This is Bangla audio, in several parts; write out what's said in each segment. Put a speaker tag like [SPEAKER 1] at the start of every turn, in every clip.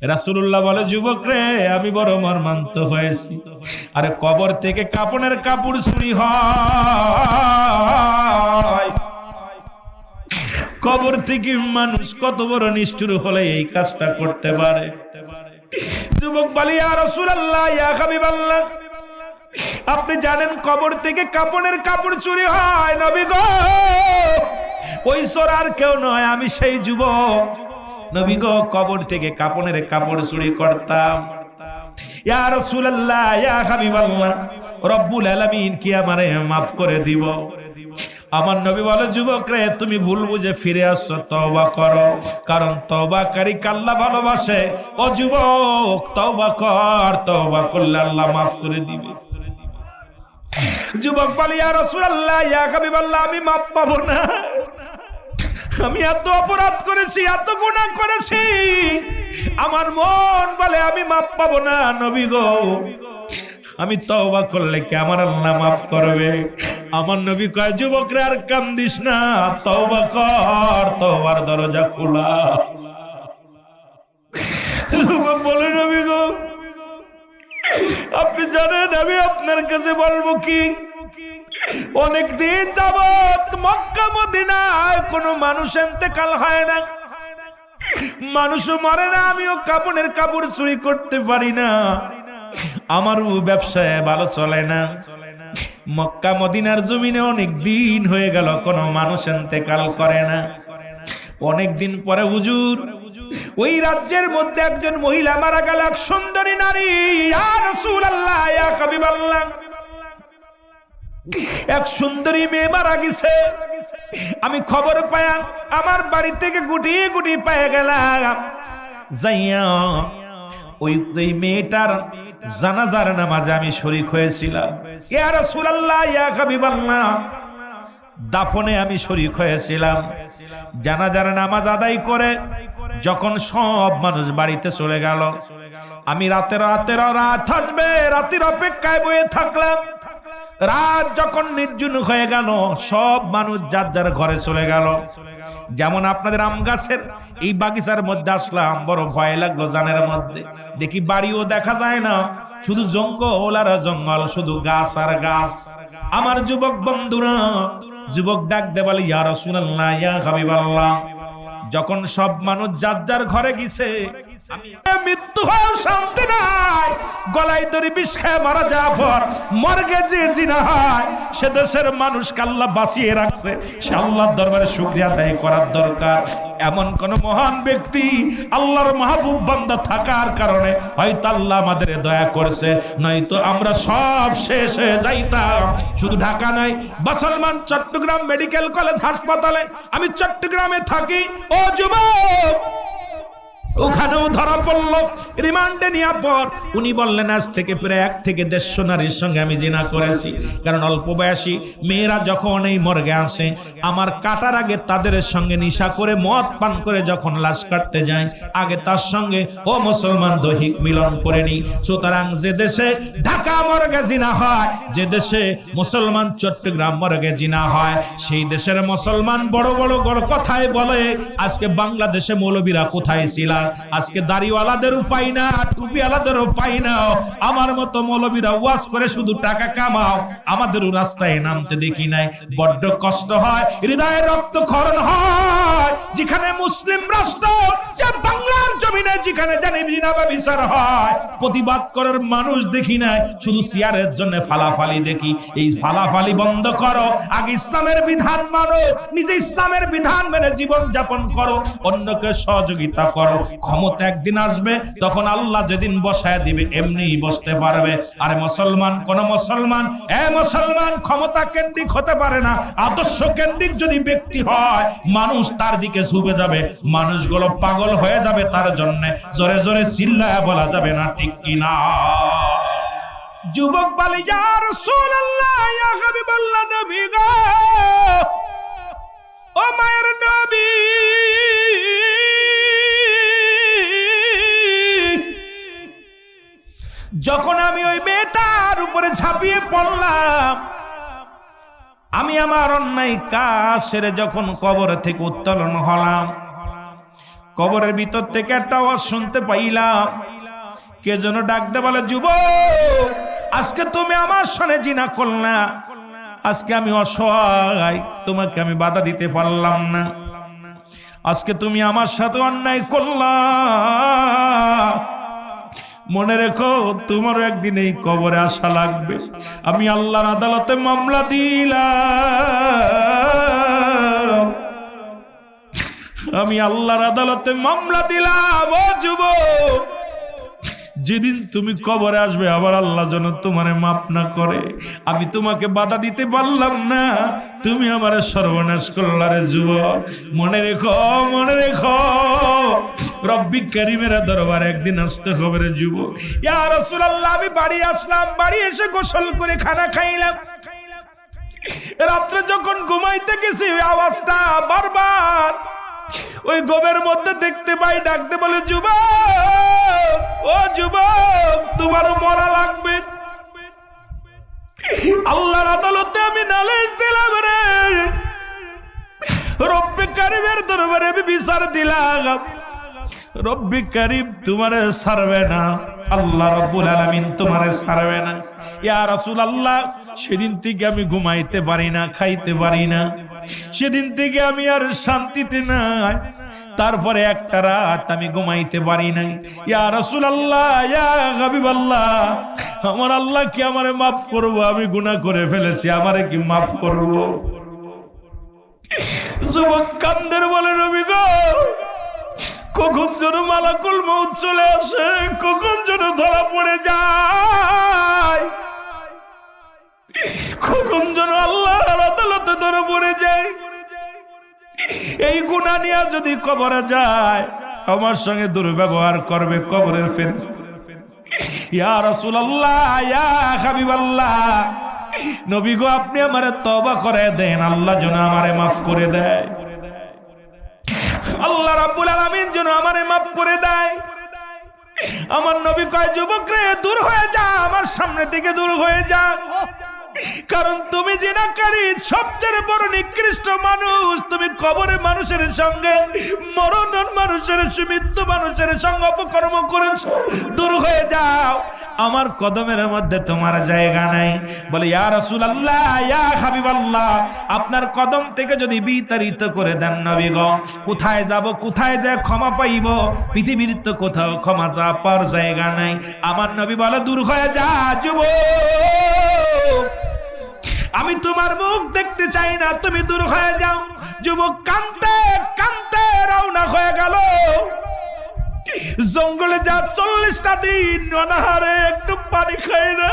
[SPEAKER 1] রাসূলুল্লাহ বলে, যুবক রে, আমি বড় মর্মান্ত হয়েছি। আরে কবর থেকে কাপনের কাপড় চুরি হয়, কবর থেকে মানুষ কত বড় নিষ্ঠুর হলে এই কাজটা করতে পারে? যুবক বলে, ইয়া রাসূলুল্লাহ, ইয়া হাবিবাল্লাহ, আপনি জানেন কবর থেকে কাপনের কাপড় চুরি হয়? নবী গো, ওই চোর আর কেউ নয়, আমি সেই যুবক। নবী গো, কবর থেকে কাপনের কাপড় চুরি করতাম। ইয়া রাসূলুল্লাহ, ইয়া হাবিবাল্লাহ, রব্বুল আলামিন কি আমারে মাফ করে দিব? আমার নবী বলে, যুবক রে, তুমি ভুল বুঝে ফিরে আসছো, তওবা করো, কারণ তওবাকারীকে আল্লাহ ভালোবাসে। ও যুবক, তওবা কর, তওবা করলে আল্লাহ মাফ করে দিবে। যুবক বলে, ইয়া রাসূলুল্লাহ, ইয়া হাবিবাল্লাহ, আমি মাফ পাবো না, আমি এত অপরাধ করেছি, এত গুনাহ করেছি, আমার মন বলে আমি মাফ পাবো না। নবী গো, আমি তওবা করলে কি আমার আল্লাহ মাফ করবে? আমার নবী কয়, যুবক রে, আর কান্দিস না, তওবা কর, তওবার দরজা খোলা। যুবক বলে, নবী গো, আপনি জানেন আমি আপনার কাছে বলবো কি? অনেক দিন যাবত মক্কা মদিনায় কোনো মানুষ ইন্তেকাল হয় না, মানুষও মরে না, আমিও কাপনের কাপড় চুরি করতে পারি না, আমারও ব্যবসায় ভালো চলে না। মক্কা মদিনার জমিনে অনেক দিন হয়ে গেল কোনো মানুষ ইন্তেকাল করে না। অনেক দিন পরে হুজুর, ওই রাজ্যের মধ্যে একজন মহিলা মারা গেল, এক সুন্দরী নারী। ইয়া রাসূলুল্লাহ, ইয়া হাবিবাল্লাহ, এক সুন্দরী মেয়ে মারা গেছে। আমি খবর পায়া আমার বাড়ি থেকে গুটিয়ে গুটিয়ে পেয়ে গেলাম, যাইয়া ওই মেয়েটার জানাজার নামাজে আমি শরীক হয়েছিলাম। ইয়া রাসূলুল্লাহ, ইয়া হাবিবাল্লাহ, দাফনে আমি শরীক হয়েছিলাম। জানাজার নামাজ আদায় করে যখন সব মানুষ বাড়িতে চলে গেল, আমি রাতের রাত আসবে, রাতের অপেক্ষায় বসে থাকলাম। রাত যখন নির্জন হয়ে গেল, সব মানুষ যার যার ঘরে চলে গেল। যেমন আপনাদের আম গাছের এই বাগিচার মধ্যে আসলাম, বড় ভয় লাগলো। জানের মধ্যে দেখি বাড়িও দেখা যায় না, শুধু জঙ্গল আর জঙ্গল, শুধু গাছ আর গাছ। আমার যুবক বন্ধুরা, যুবক ডাক দে বলে, ইয়া রাসূলুল্লাহ, ইয়া হাবিবাল্লাহ, যখন সব মানুষ যার যার ঘরে গেছে, মৃত্যু হয়েও শান্তি নাই, গলায় দড়ি বিষ খেয়ে মারা যাওয়ার পর মর্গে যে জিনা হয়, সে দেশের মানুষকে আল্লাহ বাঁচিয়ে রাখছে, সে আল্লাহর দরবারে শুকরিয়া আদায় করার দরকার। এমন কোন মহান ব্যক্তি, আল্লাহর মাহবুব বান্দা থাকার কারণে হয়তো আল্লাহ আমাদের দয়া করছে, নয়তো আমরা সব শেষ হয়ে যাইতাম। শুধু ঢাকা নাই, মুসলমান চট্টগ্রাম মেডিকেল কলেজ হাসপাতালে, আমি চট্টগ্রামে থাকি। ও যুবক, ওখানেও ধরা পড়লো, রিমান্ডে নেওয়ার পর উনি বললেন, আজ থেকে প্রায় 1 থেকে 150 নারীর সঙ্গে আমি জিনা করেছি। কারণ অল্প বয়সী মেয়েরা যখন এই মর্গে আসে, আমার কাটার আগে তাদের সঙ্গে নিশা করে মদ পান করে যখন লাশ কাটতে যায়, আগে তার সঙ্গে ও মুসলমান দৈহিক মিলন করে নি। সুতরাং যে দেশে ঢাকা মর্গে জিনা হয়, যে দেশে মুসলমান চট্টগ্রাম মর্গে জিনা হয়, সেই দেশের মুসলমান বড় বড় কথায় বলে, আজকে বাংলাদেশে মৌলবীরা কোথায় ছিল? আজকে দাড়িওয়ালাদের উপায় না, টুপিওয়ালাদেরও পাই না। আমার মতো মৌলবীরা ওয়াজ করে শুধু টাকা কামাও, আমাদেরও রাস্তায় নামতে দেখি নাই। বড্ড কষ্ট হয়, হৃদয়ে রক্তক্ষরণ হয়। যেখানে মুসলিম রাষ্ট্র, যে বাংলার জমিনে যেখানে জানি জিনাবা বিচার হয়, প্রতিবাদ করার মানুষ দেখি নাই, শুধু চেয়ারের জন্য ফালাফালি দেখি। এই ফালাফালি বন্ধ করো, আগে ইসলামের বিধান মানো, নিজে ইসলামের বিধান মেনে জীবন যাপন করো, অন্যকে সহযোগিতা করো। ক্ষমতা একদিন আসবে, তখন আল্লাহ যেদিন বসায় দিবে এমনি বসতে পারবে। আরে মুসলমান, কোন মুসলমান মুসলমান ক্ষমতা কেন্দ্রিক হতে পারে না। আদর্শ কেন্দ্রিক যদি ব্যক্তি হয়, মানুষ তার দিকে ঝুঁকে যাবে, মানুষগুলো পাগল হয়ে যাবে তার জন্য। জোরে জোরে চিল্লায়া বলা যাবে না, ঠিক কিনা? যুবক বলে, ইয়া রাসূলুল্লাহ, ইয়া হাবিবাল্লাহ, নবী গো, ও মায়ের নবী, যখন আমি ওই মেয়েটার উপরে ঝাঁপিয়ে পড়লাম, আমি আমার অন্যায় কাজ সেরে যখন কবর থেকে উত্তোলন হলাম, কবরের ভিতর থেকে একটা আওয়াজ শুনতে পাইলাম, কে যেন ডাকতে বলে, যুবক আজকে তুমি আমার সঙ্গে জিনা করলা, আজকে আমি অসহায়, তোমাকে আমি বাধা দিতে পারলাম না, আজকে তুমি আমার সাথে অন্যায় করলা, মনে রেখো তোমার একদিন এই কবরে আসা লাগবে। আমি আল্লাহর আদালতে মামলা দিলাম, আমি আল্লাহর আদালতে মামলা দিলাম। ও যুবক, যেদিন তুমি কবরে আসবে আমার আল্লাহ যেন তোমারে মাফ না করে, আমি তোমাকে বাধা দিতে পারলাম না, তুমি আমার সর্বনাশ করলা রে যুবক। মনে রেখো, মনে রেখো, রব্বি কারীমের দরবারে একদিন আসতে হবে রে যুবক। ইয়া রাসূলুল্লাহ, আমি বাড়ি আসলাম, বাড়ি এসে গোসল করে খানা খাইলাম, রাত্রে যখন ঘুমাইতে গেছি ওই আওয়াজটা বারবার ওই গমের মধ্যে দেখতে পাই, ডাকতে বলে, যুবক ও যুবক তোমার মরা লাগবে। আল্লাহর আদালতে আমি নালিশ দিলাম রে, রব্বে কারীমের দরবারে আমি বিচার দিলাম, রব্বে কারীম তোমারে ছাড়বে না, আল্লাহ রাব্বুল আলামিন তোমারে ছাড়বে না। ইয়া রাসূলুল্লাহ, সেদিন থেকে আমি ঘুমাইতে পারি না, খাইতে পারি না, সেদিন থেকে আমি আর শান্তিতে নাই, তারপরে একটা রাত আমি ঘুমাইতে পারি নাই। ইয়া রাসূলুল্লাহ, ইয়া হাবিবাল্লাহ, আমার আল্লাহ কি আমারে মাফ করবো? আমি গুনাহ করে ফেলেছি, আমারে কি মাফ করবো? যুবক কান্দের বলে, নবী গো, কখন যেন মালাকুল মউত চলে আসে, কখন যেন ধরা পড়ে যায়, কখন যেন আল্লাহর আদালতে ধরা পড়ে যায়। এই গুনাহ নিয়ে যদি কবরে যায় আমার সঙ্গে দুর্ব্যবহার করবে কবরের ফেরেশতা। ইয়া রাসূলুল্লাহ, ইয়া হাবিবাল্লাহ, নবী গো আপনি আমারে তওবা করে দেন, আল্লাহ যেন আমারে মাফ করে দেয়, আল্লাহ রাব্বুল আলামিন যেন আমারে মাফ করে দেয়। আমার নবী কয়, যুবক রে দূর হয়ে যা, আমার সামনে থেকে দূর হয়ে যা, কারণ তুমি জিনাকারী, সবচেয়ে বড় নিকৃষ্ট মানুষ, তুমি কবরে মানুষের সঙ্গে, মরণ মানুষের, মৃত্যু মানুষের সঙ্গে অপকর্ম করেছো, দূর হয়ে যাও, আমার কদমের মধ্যে তোমার জায়গা নাই। বলে, ইয়া রাসূলুল্লাহ, ইয়া হাবিবাল্লাহ, আপনার কদম থেকে যদি বিতাড়িত করে দেন নবী গো, কোথায় যাব, কোথায় যায় ক্ষমা পাইব? পৃথিবীর তো কোথাও ক্ষমা চাওয়ার জায়গা নাই। আমার নবী বলে, দূর হয়ে যা যুবক, আমি তোমার মুখ দেখতে চাই না, তুমি দূর হয়ে যাও। যুবক কাঁদতে কাঁদতে রওনা হয়ে গেল জঙ্গলে, যা 40টা দিন অনাহারে, একটু পানি খায় না,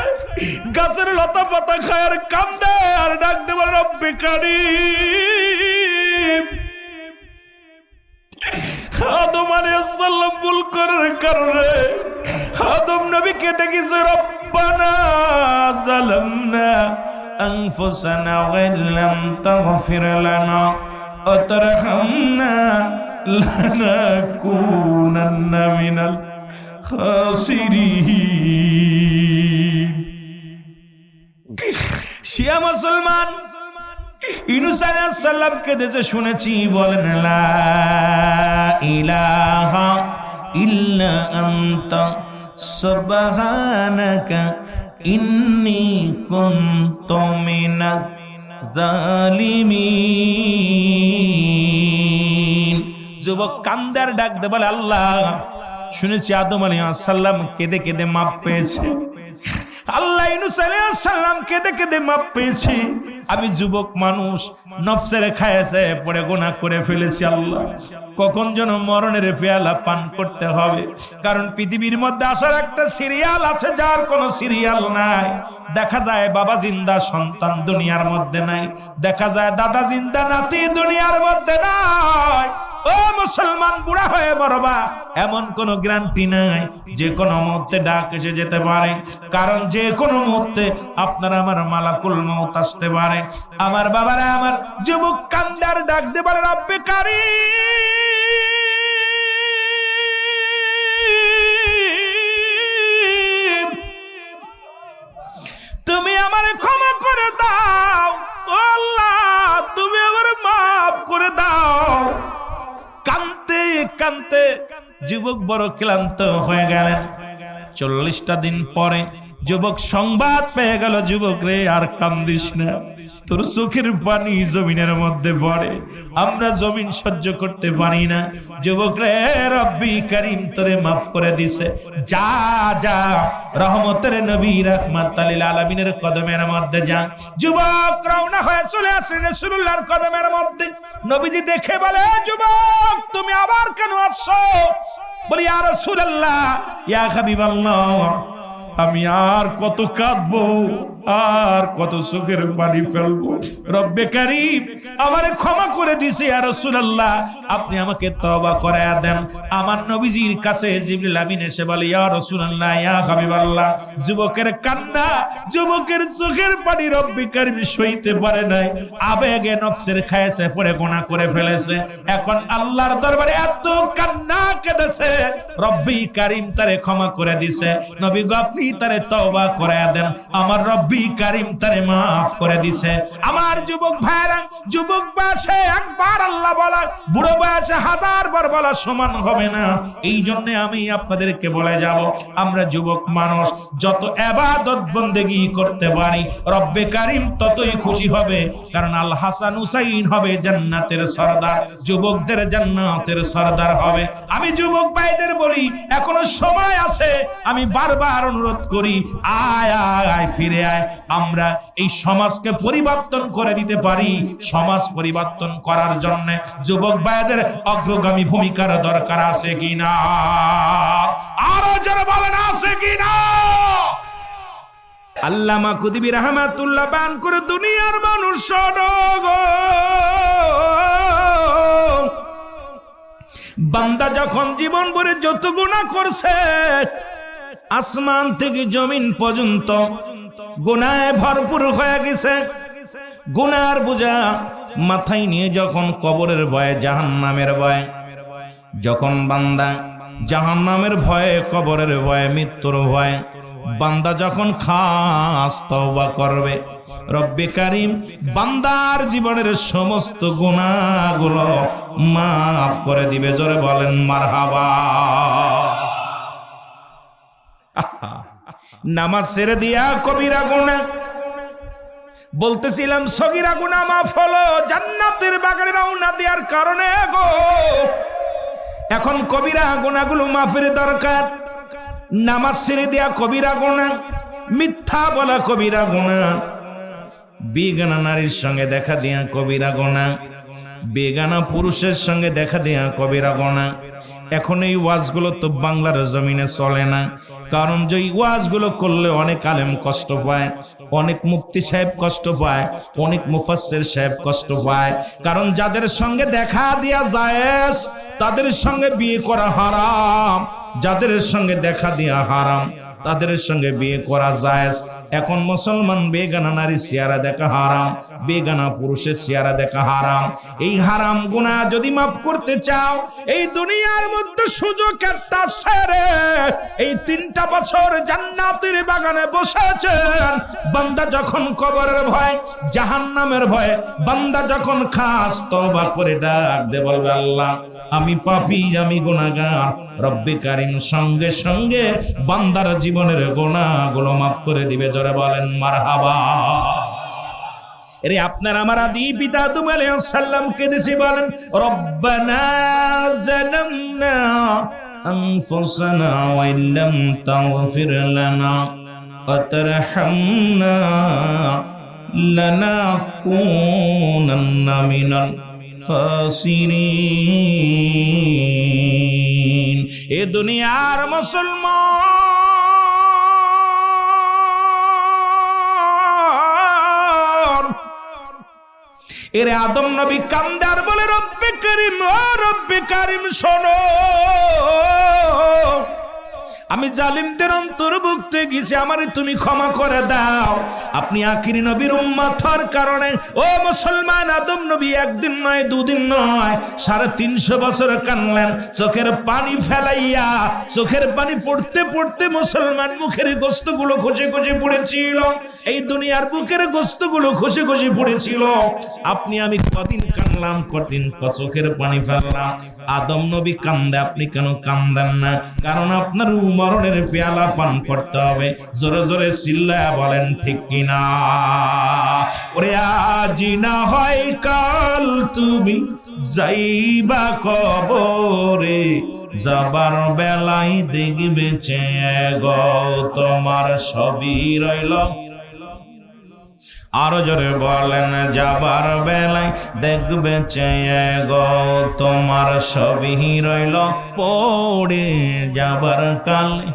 [SPEAKER 1] গাছের লতা পাতা খায় আর কান্দে আর ডাকতে বলে, রব্বে কারীম। আদম আলাইহিস সালাম ভুল করার কারণে আদম নবী কেঁদে গেছে, রব্বানা যালামনা আনফুসানা ওয়া ইল্লাম তাগফির লানা ওয়া তারহামনা লানাকুনান্না মিনাল খাসিরিন। শিয়া মুসলমান ইউনূস আলাইহিস সালাম কেঁদেছে শুনেছি, বলেন লা ইলাহা ইল্লা আনতা সুবহানাকা ইন্নী কুনতু মিনাজ জালিমিন। যুবক কান্দার ডাক দে বলে, আল্লাহ শুনেছি আদম আলাইহিস সালাম কেঁদে কেঁদে মাপ পেয়েছে, আল্লাহ ইউনূস আলাইহিস সালাম কেঁদে কেঁদে মাপ পেয়েছে, আমি যুবক মানুষ, নফসের খায়েছে পড়ে গুনাহ করে ফেলেছি, আল্লাহ কখন যেন মরণের পেয়ালা পান করতে হবে, কারণ পৃথিবীর মধ্যে আসার একটা সিরিয়াল আছে যার কোনো সিরিয়াল নাই। দেখা যায় বাবা জিন্দা, সন্তান দুনিয়ার মধ্যে নাই, দেখা যায় দাদা জিন্দা, নাতি দুনিয়ার মধ্যে নাই। ও মুসলমান, বুড়া হয়ে মরবা এমন কোন গ্যারান্টি নাই, যে কোনো মুহূর্তে ডাক এসে যেতে পারে, কারণ যে কোনো মুহূর্তে আপনার আমার মালাকুল মউত আসতে পারে। আমার বাবারা, আমার যুবক কান্দার ডাক দে বলে, রব্বে কারীম, তুমি আমারে ক্ষমা করে দাও, ও আল্লাহ তুমি আমারে মাফ করে দাও। কানতে কানতে বড় ক্লান্ত হয়ে গেলেন। 40টা দিন পরে যুবক সংবাদ পেয়ে গেল, যুবক রে আর কান্দিস না, তোর চোখের পানি জমিনের মধ্যে পড়ে, আমরা জমিন সহ্য করতে পারি না। যুবক রে রব্বি কারীম তোরে মাফ করে দিছে, যা যা রহমতের নবী রাহমাতুল লিল আলামিনের কদমের মধ্যে যা। যুবক রওনা হয়ে চলে আসলেন রাসূলুল্লাহর কদমের মধ্যে। নবীজি দেখে বলে, যুবক তুমি আবার কেন আসছো? বলি, ইয়া রাসূলুল্লাহ, ইয়া হাবিবাল্লাহ, আমি আর কত কাঁদবো, আর কত চোখের পানি ফেলবো। রব্বে কারীম আমারে ক্ষমা করে দিছে, ইয়া রাসূলুল্লাহ আপনি আমাকে তওবা করায়া দেন। আমার নবীজির কাছে জিবরিল আমিন এসে বলে, ইয়া রাসূলুল্লাহ, ইয়া হাবিবাল্লাহ, যুবকের কান্না, যুবকের চোখের পানি রব্বে কারীম সইতে পারে নাই, আবেগে নফসের খায়েছে পড়ে গুনাহ করে ফেলেছে। এখন আল্লাহর দরবারে এত কান্না কেঁদেছে, রব্বে কারীম তারে ক্ষমা করে দিছে। নবী গো আপনি তারে তওবা করায়া দেন, আমার রব্বি কারীম তারে মাফ করে দিছে। আমার যুবক ভাইরা, যুবক বয়সে একবার আল্লাহ বলা বুড়ো বয়সে 1000 বার বলা সমান হবে না। এই জন্য আমি আপনাদেরকে বলে যাব, আমরা যুবক মানুষ যত ইবাদত বন্দেগী করতে পারি রব্বে কারীম ততই খুশি হবে, কারণ আল হাসান হুসাইন হবে জান্নাতের সরদার, যুবকদের জান্নাতের সরদার হবে। আমি যুবক ভাইদের বলি, এখনো সময় আছে, আমি বারবার অনুরোধ করি, আয় আয় ফিরে আয়, আমরা এই সমাজকে পরিবর্তন করে দিতে পারি। সমাজ পরিবর্তন করার জন্য যুবক ভাইদের অগ্রগামী ভূমিকার দরকার আছে কিনা? আরো যারা বলেন আছে কিনা? আল্লামা কুতুবী রাহমাতুল্লাহ বান করে, দুনিয়ার মানুষ শোনো গো, বান্দা যখন জীবন ভরে যত গুনাহ করছে, আসমান থেকে জমিন পর্যন্ত গুনাহে ভরপুর হয়ে গেছে, গুনার বোঝা মাথায় নিয়ে যখন কবরের ভয়ে, জাহান্নামের ভয়ে, যখন বান্দা জাহান্নামের ভয়ে, কবরের ভয়ে, মৃত্যুর ভয়ে বান্দা যখন খাস তওবা করবে, রব্বে কারীম বান্দার জীবনের সমস্ত গুনাহগুলো মাফ করে দিবে। জোরে বলেন মারহাবা। নামাজ ছেড়ে দিয়া কবিরা গুনাহ, বলতেছিলাম সগীরা গুনাহ মাফ হলো জান্নাতের বাগানে রওনা দেওয়ার কারণে গো। এখন কবিরা গুনাহগুলো মাফের দরকার। নামাজ ছেড়ে দেয়া কবিরা গুনাহ, মিথ্যা বলা কবিরা গুনাহ, বেগানা নারীর সঙ্গে দেখা দেয়া কবিরা গুনাহ, বেগানা পুরুষের সঙ্গে দেখা দেয়া কবিরা গুনাহ। এখন এই ওয়াজগুলো তো বাংলার জমিনে চলে না, কারণ যে ওয়াজগুলো করলে অনেক আলেম কষ্ট পায়, অনেক মুফতি সাহেব কষ্ট পায়, অনেক মুফাসসির সাহেব কষ্ট পায়। কারণ যাদের সঙ্গে দেখা দেয়া জায়েজ তাদের সঙ্গে বিয়ে করা হারাম, যাদের সঙ্গে দেখা দেয়া হারাম তাদের সঙ্গে বিয়ে করা জায়েজ। এখন মুসলমান বেগানা নারী চেহারা দেখা হারাম, বেগানা পুরুষের চেহারা দেখা হারাম। এই হারাম গুনাহ যদি মাফ করতে চাও, এই দুনিয়ার মধ্যে সুযোগ একটা ছেড়ে এই 3টা বছর জান্নাতের বাগানে বসেছেন। বান্দা যখন কবরের ভয়, জাহান্নামের ভয়, বান্দা যখন খাস তওবা করে ডাক দে, বলবে আল্লাহ আমি পাপী, আমি গুনাহগার, রব্বে কারীম সঙ্গে সঙ্গে বান্দার জীবনের গুনাহগুলো মাফ করে দিবে। জোরে বলেন মারহাবা। এরে আপনার আমার আদি পিতা আদম আলাইহিস সালাম কেঁদেছে, বলেন রব্বানা জালামনা আনফুসানা ওয়া ইল্লাম তাগফির লানা ওয়া তারহামনা লানাকুনান্না মিনাল খাসিরিন। এ দুনিয়ার মুসলমান, এরে আদম নবী কান্দার বলে রব্বে কারীম, ও রব্বে কারীম শোনো, আমি জালিমদের অন্তর্ভুক্ত গেছি, আমারে তুমি ক্ষমা করে দাও। আপনি আখিরি নবীর উম্মত হওয়ার কারণে ও মুসলমান, আদম নবী একদিন নয় দুদিন নয় 350 বছর কানলেন, চোখের পানি ফেলাইয়া, চোখের পানি পড়তে পড়তে মুসলমান মুখের গোস্তগুলো খসে খসে পড়েছিল, এই দুনিয়ার বুকের গোস্তগুলো খসে খসে পড়েছিল। আপনি আমি কদিন কানলাম, কদিন চোখের পানি ফেললাম। আদম নবী কান্দে, আপনি কেন কান্দেন না? কারণ আপনার মরণের পেয়ালা পান করতে হবে। জোরে জোরে চিল্লায়া বলেন ঠিক কিনা? ওরে আজি না হয় কাল তুমি যাইবা কবরে, যাবার বেলায় দেখবে চেয়ে গো তোমার সবই রইল। আরো জোরে বলেন, যাবার বেলায় দেখবে চেয়ে গো তোমার সবই রইল পড়ে, যাবার কালে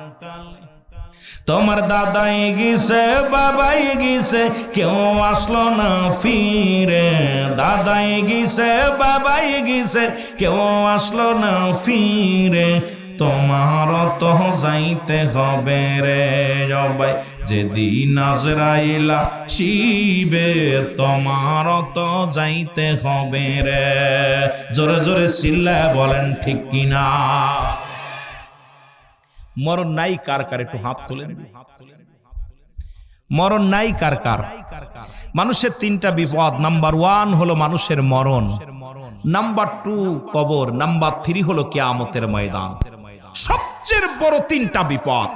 [SPEAKER 1] তোমার দাদাই গেছে বাবাই গেছে কেউ আসলো না ফিরে, দাদাই গেছে বাবাই গেছে কেউ আসলো না ফিরে, তোমার তো যাইতে হবে রে সবাই যেদিন আজরাইলা শিবে, তোমার তো যাইতে হবে রে। জোরে জোরে চিল্লায় বলেন ঠিক কিনা? মরণ নাই কার কার? একটু হাত তোলেন। মরণ নাই কার কার? মানুষের 3টা বিপদ। নাম্বার 1 হলো মানুষের মরণ, নাম্বার 2 কবর, নাম্বার 3 হলো কিয়ামতের ময়দান। সবচেয়ে বড় 3টা বিপদ।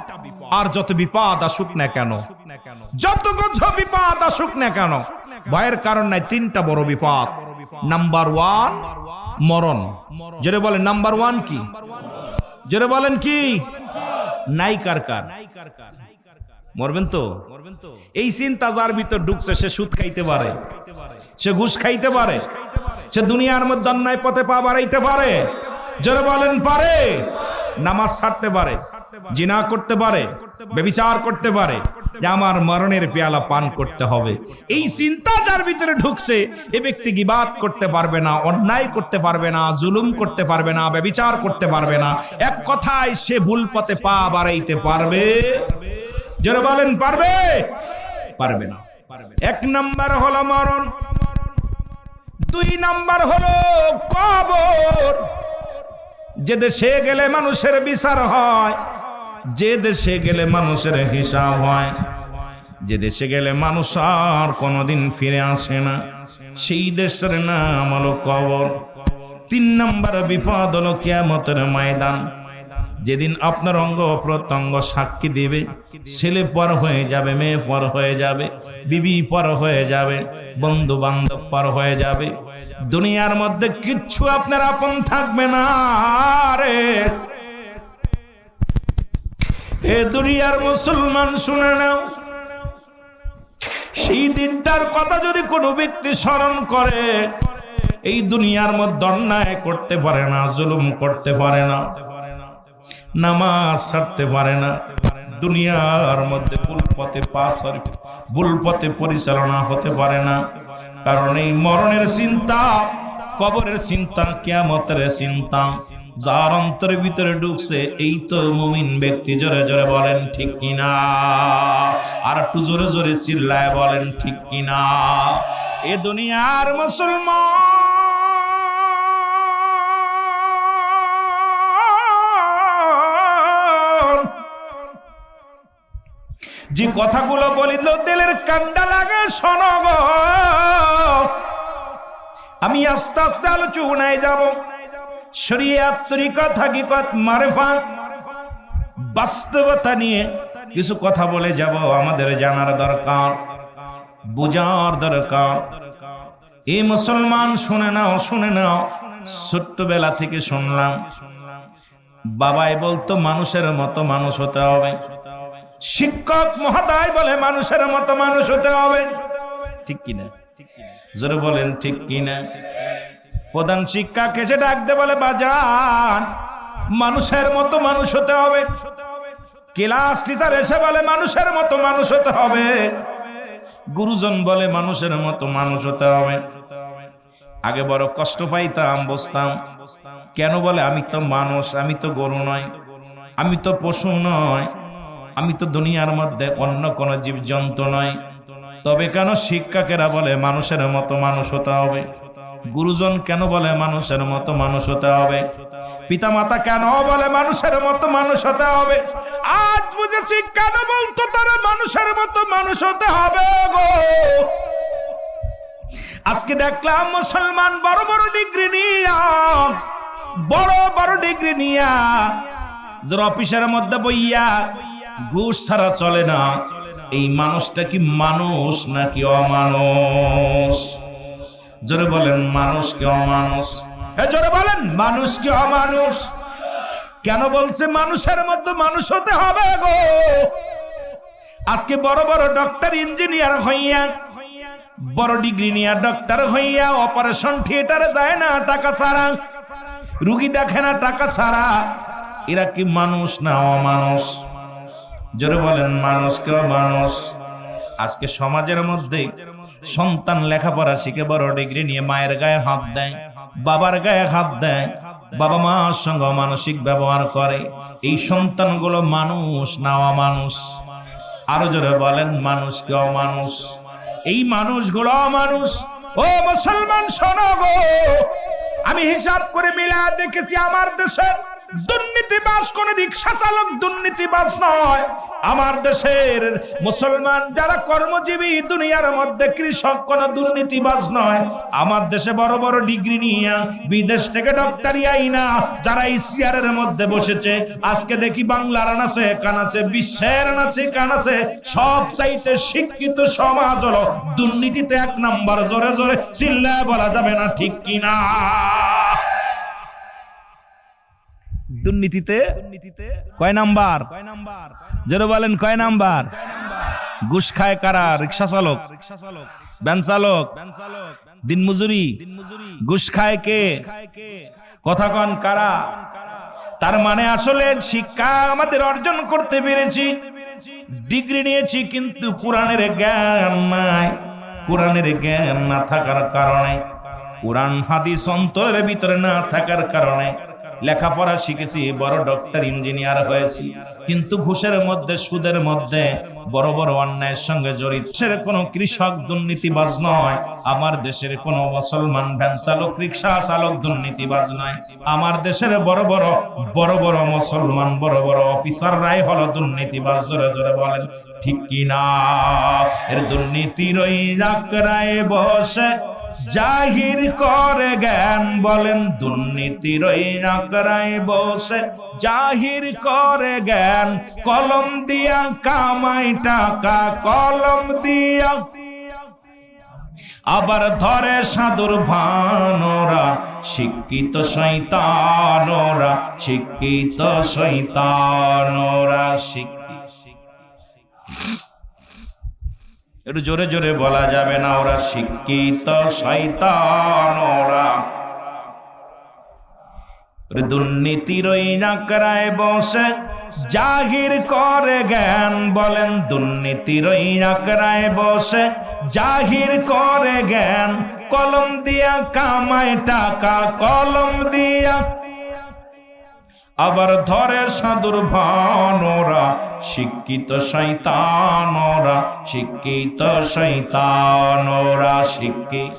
[SPEAKER 1] আর যত বিপদ আসুক না কেন, যত গজ বিপদ আসুক না কেন, ভয়ের কারণ নাই। 3টা বড় বিপদ। নাম্বার 1 মরণ। জোরে বলেন নাম্বার 1 কি? জোরে বলেন কি? নাই কার কার? মরবেন তো? এই চিন্তা যার ভিতর ঢুকছে, সে সুদ খাইতে পারে, সে ঘুষ খাইতে পারে, সে দুনিয়ার মধ্যে অন্যায় পথে পা বাড়াইতে পারে। জোরে বলেন পারে? নামাজ ছাড়তে পারে, জিনা করতে পারে, ব্যভিচার করতে পারে, যে আমার মরণের পেয়ালা পান করতে হবে। এই চিন্তা যার ভিতরে ঢুকছে, এ ব্যক্তি গীবাত করতে পারবে না, অন্যায় করতে পারবে না, জুলুম করতে পারবে না, ব্যভিচার করতে পারবে না। এক কথায় সে ভুল পথে পা বাড়াইতে পারবে? যারা বলেন পারবে? পারবে না। 1 নাম্বার হলো মরণ, 2 নাম্বার হলো কবর। যে দেশে গেলে মানুষের বিচার হয়, যে দেশে গেলে মানুষের হিসাব হয়, যে দেশে গেলে মানুষ আর কোনোদিন ফিরে আসে না, সেই দেশের নাম হলো কবর। 3 নাম্বার বিপদ হলো কিয়ামতের ময়দান। যেদিন আপনার অঙ্গ প্রত্যঙ্গ সাক্ষী দিবে, ছেলে পর হয়ে যাবে, মেয়ে পর হয়ে যাবে, বিবি পর হয়ে যাবে, বন্ধু বান্ধব পর হয়ে যাবে, দুনিয়ার মধ্যে কিচ্ছু আপনার আপন থাকবে না রে। এ দুনিয়ার মুসলমান শুনে নাও, সেই দিনটার কথা যদি কোনো ব্যক্তি স্মরণ করে, এই দুনিয়ার মধ্যে অন্যায় করতে পারে না, জুলুম করতে পারে না, নামাজ ছাড়তে পারে না, দুনিয়ার মধ্যে ভুল পথে পরিচালনা হতে পারে না। কারণ এই মরণের চিন্তা, কবরের চিন্তা, কিয়ামতের চিন্তা যার অন্তরের ভিতরে ঢুকছে, এই তো মুমিন ব্যক্তি। জোরে জোরে বলেন ঠিক কিনা? আর একটু জোরে জোরে চিল্লায় বলেন ঠিক কিনা? এ দুনিয়ার মুসলমান যে কথাগুলো বলিল দিলের কান্ডা লাগে, শোনো গো। আমি আস্তে আস্তে আলোচনায় যাব। শরিয়াত, তরিকত, হাকিকত, মারিফাত, বাস্তবতা নিয়ে কিছু কথা বলে যাব। আমাদের জানার দরকার, বুঝার দরকার। এই মুসলমান শুনে নাও, শুনে নাও। ছোট্টবেলা থেকে শুনলাম, বাবাই বলতো মানুষের মতো মানুষ হতে হবে, শিক্ষক মহোদয় বলে মানুষের মতো মানুষ হতে হবে। ঠিক কিনা? জোরে বলেন ঠিক কিনা? প্রধান শিক্ষক এসে ডাকতে বলে, বাজান মানুষের মতো মানুষ হতে হবে। ক্লাস টিচার এসে বলে মানুষের মতো মানুষ হতে হবে। গুরুজন বলে মানুষের মতো মানুষ হতে হবে। আগে বড় কষ্ট পাইতাম, বসতাম। কেন বলে? আমি তো মানুষ, আমি তো গরু নয়। আমি তো পশু নয়, আমি তো দুনিয়ার মধ্যে অন্য কোন জীবজন্তু নয়। তবে কেন শিক্ষকেরা বলে মানুষের মতো মানুষ হতে হবে? গুরুজন কেন বলে মানুষের মতো মানুষ হতে হবে? পিতামাতা কেন বলে মানুষের মতো মানুষ হতে হবে? আজ বুঝেছি কেন বলতো তারা মানুষের মতো মানুষ হতে হবে গো। আজকে দেখলাম মুসলমান বড় বড় ডিগ্রি নিয়া, বড় বড় ডিগ্রি নিয়া যারা অফিসের মধ্যে বইয়া ঘুষ ছাড়া চলে না, এই মানুষটা কি মানুষ নাকি অমানুষ? জোরে বলেন মানুষ কি অমানুষ? জোরে বলেন মানুষ কি অমানুষ? কেন বলছে মানুষের মধ্যে মানুষ হতে হবে গো? আজকে বড় বড় ডক্টর ইঞ্জিনিয়ার হইয়া, বড় ডিগ্রি নিয়ে ডক্টর হইয়া অপারেশন থিয়েটারে যায় না টাকা ছাড়া, রুগী দেখে না টাকা ছাড়া। এরা কি মানুষ না অমানুষ? জোরে বলেন মানুষ কি অমানুষ? আজকে সমাজের মধ্যে সন্তান লেখাপড়া শিখে বড় ডিগ্রি নিয়ে মায়ের গায়ে হাত দেয়, বাবার গায়ে হাত দেয়, বাবা মার সঙ্গে অমানসিক ব্যবহার করে। এই সন্তানগুলো মানুষ না অমানুষ? আরো জোরে বলেন মানুষ কি অমানুষ? এই মানুষগুলো অমানুষ। ও মুসলমান শোনো গো, আমি হিসাব করে মিলা দেখেছি আমার দেশের দুর্নীতিবাজ কোন রিক্সা চালক দুর্নীতিবাজ নয়। আমার দেশের মুসলমান যারা কর্মজীবী দুনিয়ার মধ্যে কৃষক কোন দুর্নীতিবাজ নয়। আমার দেশে বড় বড় ডিগ্রি নিয়ে বিদেশ থেকে ডক্টরি আইনা যারা এই চেয়ারের মধ্যে বসেছে, আজকে দেখি বাংলার আনাছে কানাছে, বিশ্বের আনাছে কানাছে, সব চাইতে শিক্ষিত সমাজ হলো দুর্নীতিতে এক নাম্বার। জোরে জোরে চিল্লায় বলা যাবে না ঠিক কিনা? দুর্নীতিতে কয় নাম্বার? জোরে বলেন কয় নাম্বার? ঘুষ খায় কারা? রিক্সা চালক, ভ্যান চালক, দিনমজুরি। ঘুষ খায় কে? কথা কন কারা? তার মানে আসলে শিক্ষা আমাদের অর্জন করতে পেরেছি, ডিগ্রি নিয়েছি, কিন্তু কোরআনের জ্ঞান নাই। কোরআনের জ্ঞান না থাকার কারণে, কোরআন হাদিস অন্তরের ভিতরে না থাকার কারণে লেখাপড়া শিখেছি, বড় ডক্টর ইঞ্জিনিয়ার হয়েছি, কিন্তু ঘুষের মধ্যে সুদের মধ্যে বড় বড় অন্যায়ের সঙ্গে জড়িত। দেশের কোনো কৃষক দুর্নীতিবাজ নয়, আমার দেশের কোনো মুসলমান ভ্যান চালক রিক্সা চালক দুর্নীতিবাজ নয়। আমার দেশের বড় বড় মুসলমান বড় বড় অফিসাররাই হলো দুর্নীতিবাজ। জোরে জোরে বলেন ঠিক কিনা? এর দুর্নীতির ওই রাকরায় বসে জাহির করে জ্ঞান, বলেন দুর্নীতির ওই রাকরায় বসে জাহির করে জ্ঞান। কলম দিয়া কামাই টাকা, কলম দিয়া আবার ধরে সাধুর ভানোরা। শিক্ষিত শয়তানোরা, শিক্ষিত শয়তানোরা, একটু জোরে জোরে বলা যাবে না? ওরা শিক্ষিত শয়তানোরা। দুর্নীতির ওই নাকড়ায় বসে জাহির করে জ্ঞান, বলেন দুর্নীতির ওই নাকড়ায় বসে জাহির করে জ্ঞান। কলম দিয়া কামায় টাকা, কলম দিয়া আবার ধরে সাধুর ভানোরা। শিক্ষিত শয়তানোরা, শিক্ষিত শয়তানোরা, শিক্ষিত।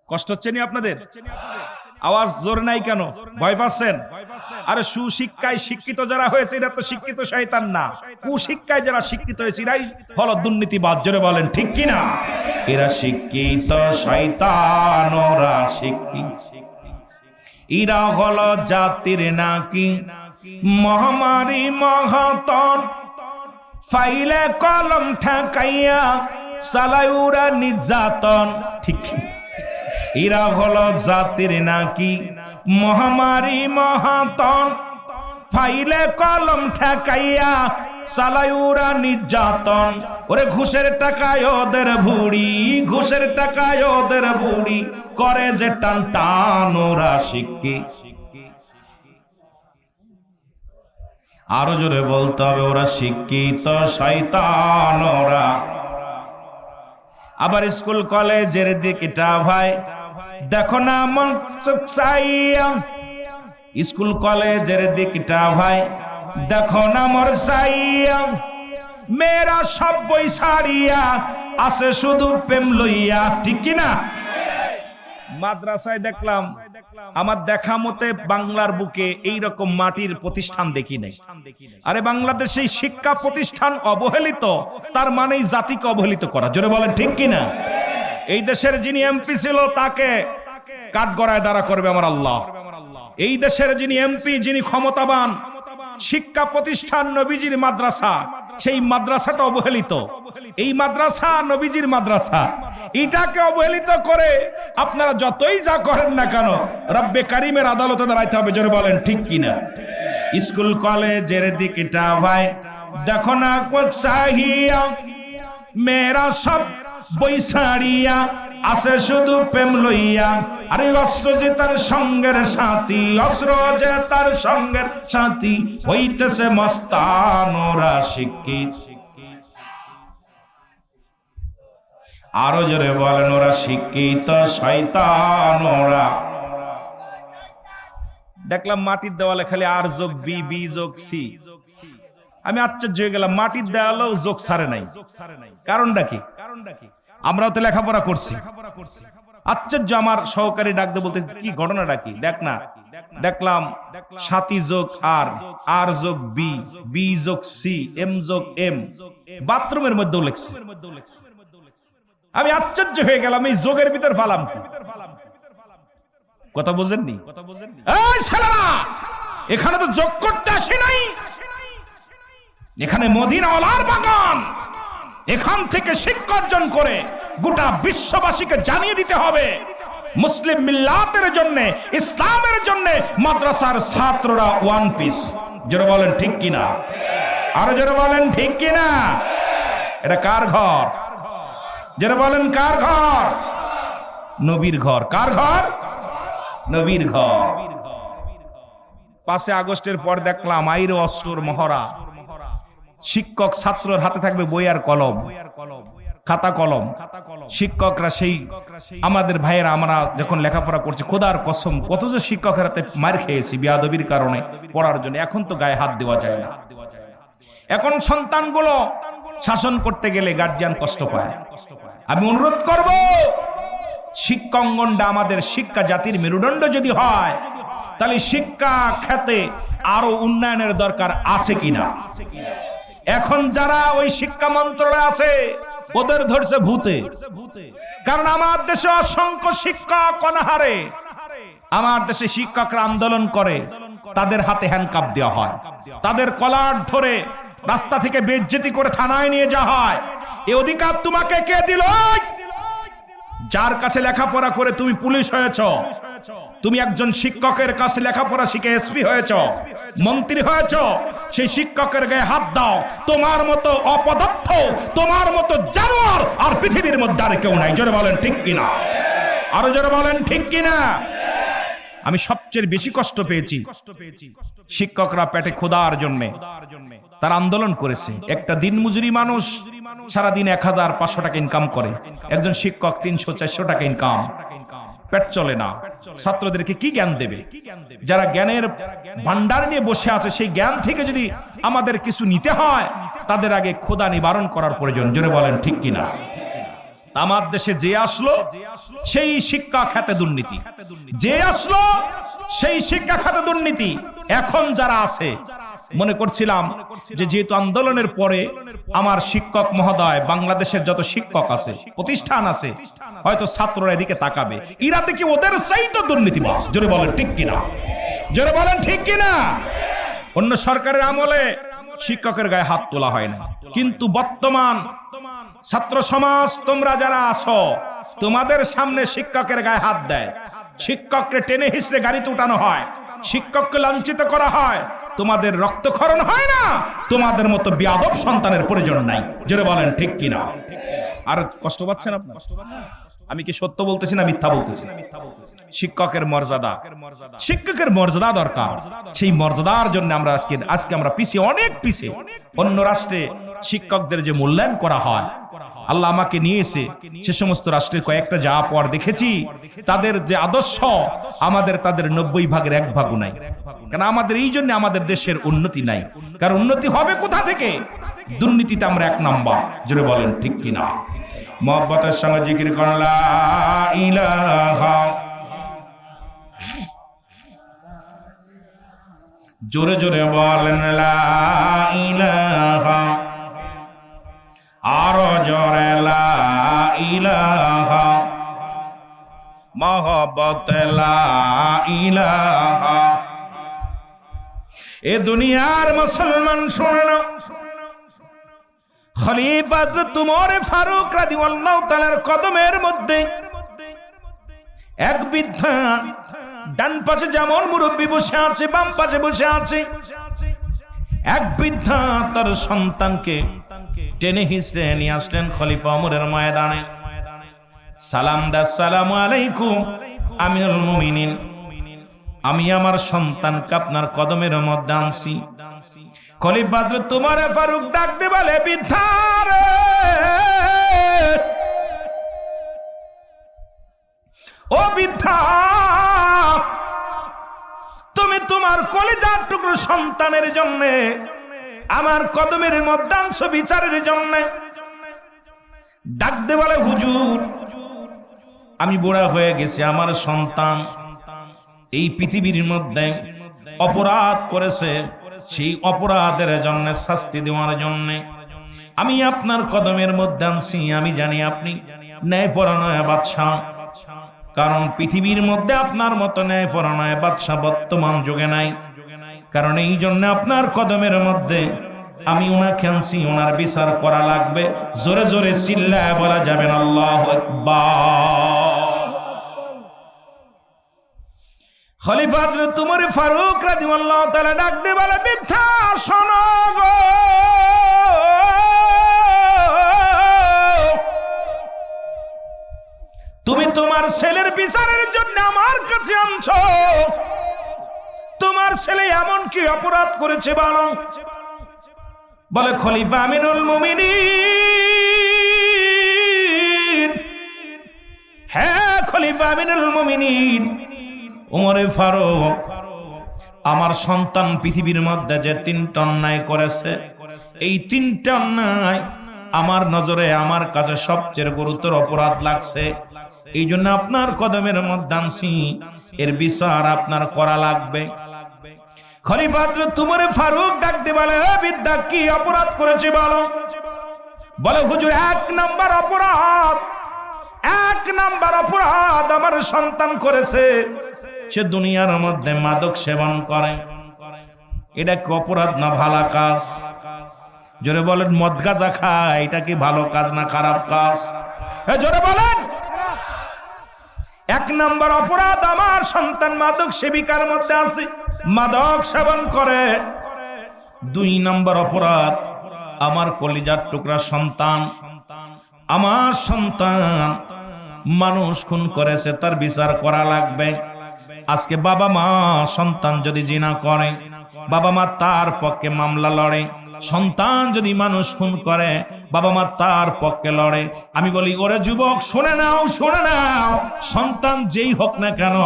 [SPEAKER 1] কষ্ট হচ্ছে নি আপনাদের? আওয়াজ জোর নাই কেন? ভয় পাচ্ছেন? আরে সুশিক্ষায় শিক্ষিত যারা হয়েছে এরা তো শিক্ষিত শয়তান না, কুশিক্ষায় যারা শিক্ষিত হয়েছে এরাই হলো দুর্নীতিবাজ। জোরে বলেন ঠিক কিনা? এরা শিক্ষিত শয়তানোরা, শিক্ষিত। এরা হলো জাতির নাকি মহামারী মহাতন, ফাইলে কলম ঠেকাইয়া চালাউরা নির্যাতন। ঠিক, এরা হলো জাতির নাকি মহামারী মহাতন, ফাইলে কলম ঠেকাইয়া চালাউরা নির্যাতন। ওরে ঘুষের টাকায় ওদের ভুড়ি, ঘুষের টাকায় ওদের ভুড়ি করে যে টান টান। ওরা শিক্ষিত। আরো জোরে বলতে হবে, ওরা শিক্ষিত শয়তান। ওরা আবার স্কুল কলেজের দিকটা ভাই দেখো না, মন চাইয়া স্কুল কলেজের দিকটা ভাই দেখো না মোর সাইয়া, মেয়েরা সব বই ছাড়িয়া আছে শুধু প্রেম লইয়া, ঠিক কিনা? মাদ্রাসায় দেখলাম, আমার দেখা মতে বাংলার বুকে এইরকম মাটির প্রতিষ্ঠান দেখি নাই। আরে বাংলাদেশে শিক্ষা প্রতিষ্ঠান অবহেলিত, তার মানেই জাতিকে অবহেলিত করা। জোরে বলেন ঠিক কিনা? এই দেশের যিনি এমপি ছিল তাকে কাঠগড়ায় দাঁড়া করবে আমার আল্লাহ। এই দেশের যিনি এমপি, যিনি ক্ষমতাবান, শিক্ষা প্রতিষ্ঠান নবীজির মাদ্রাসা, সেই মাদ্রাসাটা অবহেলিত। এই মাদ্রাসা নবীজির মাদ্রাসা, এটাকে অবহেলিত করে আপনারা যতই যা করেন না কেন রব্বে কারিমের আদালতে দাঁড়াইতে হবে। জোরে বলেন ঠিক কিনা? স্কুল কলেজের দিকটা ভাই দেখো না কোথাহিয়া, মেয়েরা সব বই ছাড়িয়া আছে শুধু প্রেম লইয়া। আরে অস্ত্র যে তার সঙ্গের সাথী, অস্ত্র যে তার সঙ্গের সাথী, হইতেছে মস্তান ওরা শিক্ষিত। আরো জোরে বলেন ওরা শিক্ষিত শয়তান ওরা। দেখলাম মাটির দেওয়ালে খালি আর যোগ বি, বি যোগ সি। আমি আশ্চর্য হয়ে গেলাম, মাটির দেওয়ালেও যোগ সারে নাই। কারণটা কি? আমরাও তো লেখাপড়া করছি। আশ্চর্য, আমার সহকারী ডাকতে বলতে কি ঘটনাটা কি দেখ না। দেখলাম সাথী যোগ আর, আর যোগ বি, বি যোগ সি, এম যোগ এম, বাথরুমের মধ্যেও লেখছে। আমি আশ্চর্য হয়ে গেলাম, এই যোগের ভিতর ফালাম কি? কথা বুঝেননি? এই ছেলেরা, এখানে তো যোগ করতে আসি নাই, এখানে মদিনাওয়ালার বাগান। এখান থেকে শিক্ষা অর্জন করে গোটা বিশ্ববাসীকে জানিয়ে দিতে হবে মুসলিম মিল্লাতের জন্য, ইসলামের জন্য মাদ্রাসার ছাত্ররা ওয়ান পিস। জোরে বলেন ঠিক কিনা? আরো জোরে বলেন ঠিক কিনা? এটা কার ঘর? জোরে বলেন কার ঘর? নবীর ঘর। কার ঘর? নবীর ঘর। 5 আগস্টের পর দেখলাম আইর অস্ত্র মহড়া। শিক্ষক ছাত্রের হাতে থাকবে বই আর কলম, খাতা কলম। শিক্ষকরা সেই আমাদের ভাইয়েরা, আমরা যখন লেখাপড়া করছি, খোদার কসম কত যে শিক্ষকের হাতে মার খেয়েছি বেয়াদবির কারণে পড়ার জন্য। এখন তো গায়ে হাত দেওয়া যায় না। এখন সন্তানগুলো শাসন করতে গেলে গার্জিয়ান কষ্ট পায়। আমি অনুরোধ করব, শিক্ষাঙ্গনটা আমাদের শিক্ষা জাতির মেরুদণ্ড যদি হয়, তাহলে শিক্ষা খাতে আরো উন্নয়নের দরকার আছে কিনা? এখন যারা ওই শিক্ষা মন্ত্রণালয়ে আছে ওদের ধরছে ভূতে। কারণ আমার দেশে অসংখ্য শিক্ষক অনাহারে, আমার দেশে শিক্ষকরা আন্দোলন করে, তাদের হাতে হ্যান্ডকাপ দেওয়া হয়, তাদের কলার ধরে রাস্তা থেকে বেইজ্জতি করে থানায় নিয়ে যাওয়া হয়। এই অধিকার তোমাকে কে দিল? যার কাছে লেখাপড়া করে তুমি পুলিশ হয়েছ, তুমি একজন শিক্ষকের কাছে লেখাপড়া শিখে এসপি হয়েছ, মন্ত্রী হয়েছ, সেই শিক্ষকের গায়ে হাত দাও। তোমার মতো অপদার্থ, তোমার মতো জানোয়ার আর পৃথিবীর মধ্যে আর কেউ নাই। জোরে বলেন ঠিক কিনা? আরো জোরে বলেন ঠিক কিনা? আমি সবচেয়ে বেশি কষ্ট পেয়েছি শিক্ষকরা পেটে ক্ষুধার জন্য তারা আন্দোলন করেছে। একটা দিনমজুরি মানুষ সারাদিন 1500 টাকা ইনকাম করে, একজন শিক্ষক 300-400 টাকা ইনকাম, পেট চলে না। ছাত্রদেরকে কি জ্ঞান দেবে? যারা জ্ঞানের ভান্ডার নিয়ে বসে আছে, সেই জ্ঞান থেকে যদি আমাদের কিছু নিতে হয়, তাদের আগে ক্ষুধা নিবারণ করার প্রয়োজন। জোরে বলেন ঠিক কিনা? আমার দেশে যে আসলো সেই শিক্ষা খাতে দুর্নীতি, যে আসলো সেই শিক্ষা খাতে দুর্নীতি। এখন যারা আছে, মনে করছিলাম যে যেহেতু আন্দোলনের পরে আমার শিক্ষক মহোদয়, বাংলাদেশের যত শিক্ষক আছে, প্রতিষ্ঠান আছে, হয়তো ছাত্ররা এদিকে তাকাবে, এরা দেখি ওদের চাইতো দুর্নীতিবাজ। জোরে বলেন ঠিক কিনা? জোরে বলেন ঠিক কিনা? অন্য সরকারের আমলে শিক্ষকের গায়ে হাত তোলা হয় না, কিন্তু বর্তমান ছাত্র সমাজ তোমরা যারা আছো, তোমাদের সামনে শিক্ষকের গায়ে হাত দেয়, শিক্ষককে টেনে হিঁচড়ে গাড়িতে উঠানো হয়, শিক্ষককে লাঞ্ছিত করা হয়, তোমাদের রক্তক্ষরণ হয় না? তোমাদের মতো বেয়াদব সন্তানের প্রয়োজন নাই। জোরে বলেন ঠিক কিনা? আর কষ্ট পাচ্ছেন আপনি? আমি কি সত্য বলতেছি না মিথ্যা বলতেছি? শিক্ষকের মর্যাদা, শিক্ষকের মর্যাদা দরকার। সেই মর্যাদার জন্য আমরা আজকে আমরা পিছিয়ে, অনেক পিছিয়ে। অন্য রাষ্ট্রে শিক্ষকদের যে মূল্যায়ন করা হয়, আল্লাহ আমাকে নিয়েছে সে সমস্ত রাষ্ট্রের কয়েকটা যাওয়া পর দেখেছি তাদের যে আদর্শ আমাদের তাদের 90 ভাগের 1 ভাগও নাই। কারণ আমাদের এই জন্য আমাদের দেশের উন্নতি নাই। কারণ উন্নতি হবে কোথা থেকে? দুর্নীতিতে আমরা 1 নম্বর। জোরে বলেন ঠিক কিনা? মহব্বতের সঙ্গে জিকির করেন লা ইলাহা, জোরে জোরে বলেন লা ইলাহা, আরো জোরে লা ইলাহা, মহব্বত লা ইলাহা। এ দুনিয়ার মুসলমান শুনে নাও, খলিফা হযরত উমর ফারুক রাদিয়াল্লাহু তাআলার কদমের মধ্যে এক বৃদ্ধা, ডান পাশে যেমন মুরব্বী বসে আছে, বাম পাশে বসে আছে, এক বৃদ্ধা তার সন্তানকে টেনে হিঁচড়ে নিয়ে আসলেন খলিফা ওমরের ময়দানে। সালাম দা, আসসালামু আলাইকুম আমিরুল মুমিনিন, আমি আমার সন্তানকে আপনার কদমের মধ্যে আনছি। খলিফা হযরত উমর ফারুক ডাক দিয়ে বলে, বৃদ্ধা রে, ও বৃদ্ধা, তুমি তোমার কলিজার টুকরো সন্তানের জন্য আমার কদমের মধ্যে আনছো বিচারের জন্য। ডাক দিয়ে বলে, হুজুর আমি বুড়া হয়ে গেছি, আমার সন্তান এই পৃথিবীর মধ্যে অপরাধ করেছে, সেই অপরাধের জন্য শাস্তি দেওয়ার জন্য আমি আপনার কদমের মধ্যে আনছি। আমি জানি আপনি ন্যায়পরায়ণ বাদশাহ, কারণ পৃথিবীর মধ্যে আপনার মতো ন্যায়পরায়ণ বাদশাহ বর্তমান যুগে নাই। কারণ এই জন্য আপনার কদমের মধ্যে আমি ওনাকে আনছি, ওনার বিচার করা লাগবে। জোরে জোরে চিল্লায় বলা যাবে না আল্লাহু আকবার। খলিফা হযরত উমর ফারুক রাদিয়াল্লাহু তাআলা ডাক দিয়ে বলে, বৃদ্ধা শোনো গো, তুমি তোমার ছেলের বিচারের জন্য আমার কাছে আনছো। তোমার ছেলে এমন কি অপরাধ করেছে বলো? বলে, খলিফা আমিরুল মুমিনিন, হ্যাঁ খলিফা আমিরুল মুমিনিন উমরে ফারুক, আমার সন্তান পৃথিবীর মধ্যে যে 3টা অন্যায় করেছে, এই 3টা অন্যায় আমার নজরে, আমার কাছে সবচেয়ে গুরুতর অপরাধ লাগছে। এই জন্য আপনার কদমের মধ্যে আনছি, এর বিচার আপনার করা লাগবে। খলিফা হযরত উমর ফারুক ডাক দিয়ে বলে, বিদ্যা কি অপরাধ করেছে বলো? বলে, হুজুর 1 নাম্বার অপরাধ, 1 নাম্বার অপরাধ আমার সন্তান করেছে, সে দুনিয়ার মধ্যে মাদক সেবন করে। এটা কি অপরাধ না ভালো কাজ? জোরে বলেন, মদ গাঁজা খায়, এটা কি ভালো কাজ না খারাপ কাজ? জোরে বলেন। 1 নাম্বার অপরাধ আমার সন্তান মাদক সেবিকার মধ্যে আছে, মাদক সেবন করে। 2 নাম্বার অপরাধ আমার কলিজার টুকরা সন্তান, আমার সন্তান মানুষ খুন করেছে, তার বিচার করা লাগবে। আজকে বাবা মা সন্তান যদি জিনা করে, বাবা মা তার পক্ষে মামলা লড়ে। সন্তান যদি মানুষ খুন করে, বাবা মা তার পক্ষে লড়ে। আমি বলি, ওরে যুবক শুনে নাও, শুনে নাও, সন্তান যেই হোক না কেন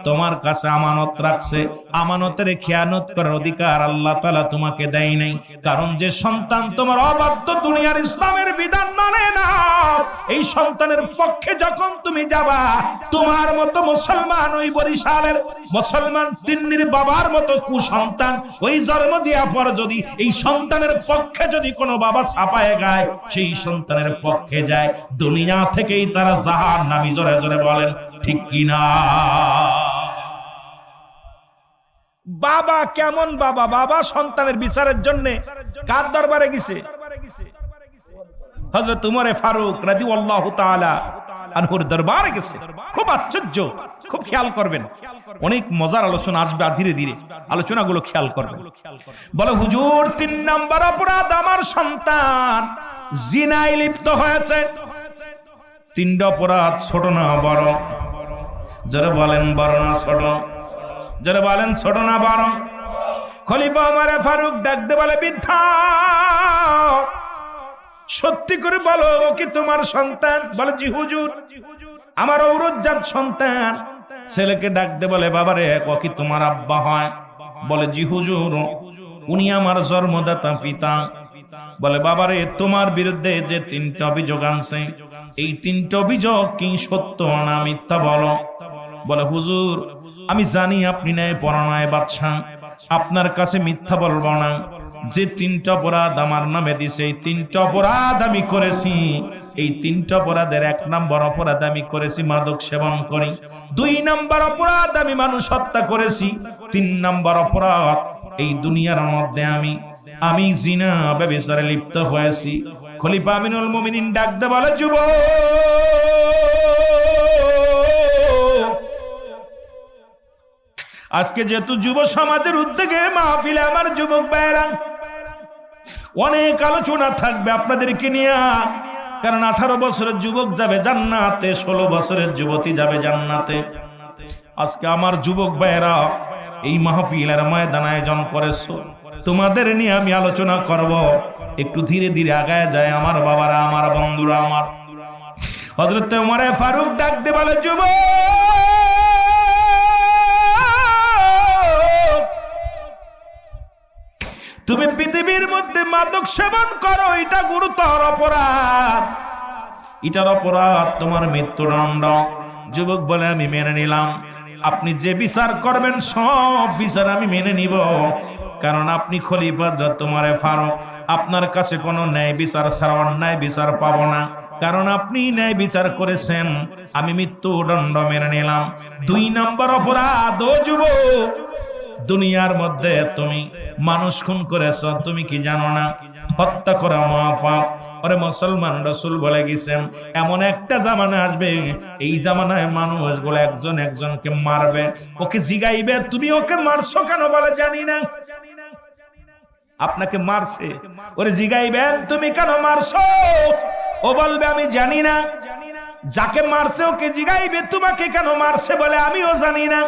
[SPEAKER 1] তোমার কাছে আমানত রাখছে, আমানতের খেয়ানত করার অধিকার আল্লাহ তাআলা তোমাকে দেয় নাই। কারণ যে সন্তান তোমার অবাধ্য, দুনিয়ার ইসলামের বিধান মানে না, এই সন্তানের পক্ষে যখন তুমি যাবা, তোমার মতো মুসলমান, ওই বরিশালের মুসলমান তিন্নির বাবার মতো কুসন্তান ওই জন্ম দেওয়ার পর যদি এই সন্তানের পক্ষে যদি কোনো বাবা ছাপায় গায়, সেই সন্তানের পক্ষে যায়, দুনিয়া থেকেই তারা জাহান্নামী। জোরে জোরে বলেন ঠিক কিনা? বাবা কেমন বাবা? বাবা সন্তানের বিচারের জন্য কার দরবারে গেছে? হযরত উমর ফারুক রাদিয়াল্লাহু তাআলা আনহুর দরবারে গেছে। খুব আশ্চর্য, খুব খেয়াল করবেন, অনেক মজার আলোচনা আসবে, ধীরে ধীরে আলোচনাগুলো খেয়াল করবেন। বলে, হুজুর 3 নাম্বার অপরাধ আমার সন্তান জিনায় লিপ্ত হয়েছে। 3টা অপরাধ, ছোট না বড়? জোরে বলেন, বড় না ছোট? জোরে বলেন, ছোট না বড়? খলিফা ওমর ফারুক ডাক দিয়ে বলে, বৃদ্ধা সত্যি করে বলো ও কি তোমার সন্তান? বলে জি হুজুর, আমার ঔরজাত সন্তান। ছেলেকে ডাক দে, বলে বাবারে ও কি তোমার আব্বা হয়? বলে জি হুজুর, উনি আমার জন্মদাতা পিতা। বলে বাবারে তোমার বিরুদ্ধে যে 3টা অভিযোগ আনছে, এই 3টা অভিযোগ কি সত্য না মিথ্যা বলো? বলে হুজুর, আমি জানি আপনি ন্যায় পরায়ণ বাদশাহ, আপনার কাছে মিথ্যা বলবো না। যে 3টা অপরাধ আমার নামে দিছে, এই 3টা অপরাধ আমি করেছি। এই 3টা অপরাধের 1 নম্বর অপরাধ আমি করেছি মাদক সেবন করি, 2 নম্বর অপরাধ আমি মানুষ হত্যা করেছি, 3 নম্বর অপরাধ এই দুনিয়ার মধ্যে আমি জিনা ব্যভিচারে লিপ্ত হয়েছি। খলিফা আমিনুল মুমিনিন ডাক দে বলে যুবক, আজকে যেহেতু যুব সমাজের উদ্যোগে মাহফিলে আমার যুবক ভাইরা, অনেক আলোচনা থাকবে আপনাদেরকে নিয়ে। কারণ 18 বছরের যুবক যাবে জান্নাতে, 16 বছরের যুবতী যাবে জান্নাতে। আজকে আমার যুবক ভাইরা এই মাহফিলের ময়দান আয়োজন করেছো, তোমাদের নিয়ে আমি আলোচনা করব। একটু ধীরে ধীরে আগায় যায় আমার বাবারা, আমার বন্ধুরা। আমার হযরত ওমর ফারুক ডাক দিয়ে বলে যুবক, তুমি পৃথিবীর মধ্যে মাদক সেবন করো, এটা গুরুতর অপরাধ, এটার অপরাধ তোমার মৃত্যুদণ্ড। যুবক বলে আমি মেনে নিলাম, আপনি যে বিচার করবেন সব বিচার আমি মেনে নিব, কারণ আপনি খলিফা তোমার ফারুক, আপনার কাছে কোনো ন্যায় বিচার ছাড়া অন্যায় বিচার পাবো না, কারণ আপনি ন্যায় বিচার করেছেন। আমি মৃত্যুদণ্ড মেনে নিলাম। 2 নম্বর অপরাধ, ও যুবক, দুনিয়ার মধ্যে তুমি মানুষ খুন করেছ, তুমি কি জানো না হত্যা করা মহাপাপ? ওরে মুসলমান, রাসূল বলে গেছেন এমন একটা জামানা আসবে, এই জামানায় মানুষগুলো একজন একজনকে মারবে। ওকে জিগাইবে তুমি ওকে মারছো কেন? বলে জানি না। আপনাকে মারছে, ওরে জিগাইবেন তুমি কেন মারছো? ও বলবে আমি জানি না। যাকে মারছে ওকে জিগাইবে তোমাকে কেন মারছে? বলে আমিও জানি না।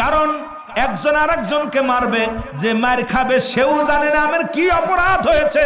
[SPEAKER 1] কারণ একজন আরেকজনকে মারবে, যে মার খাবে সেও জানে না আমার কি অপরাধ হয়েছে,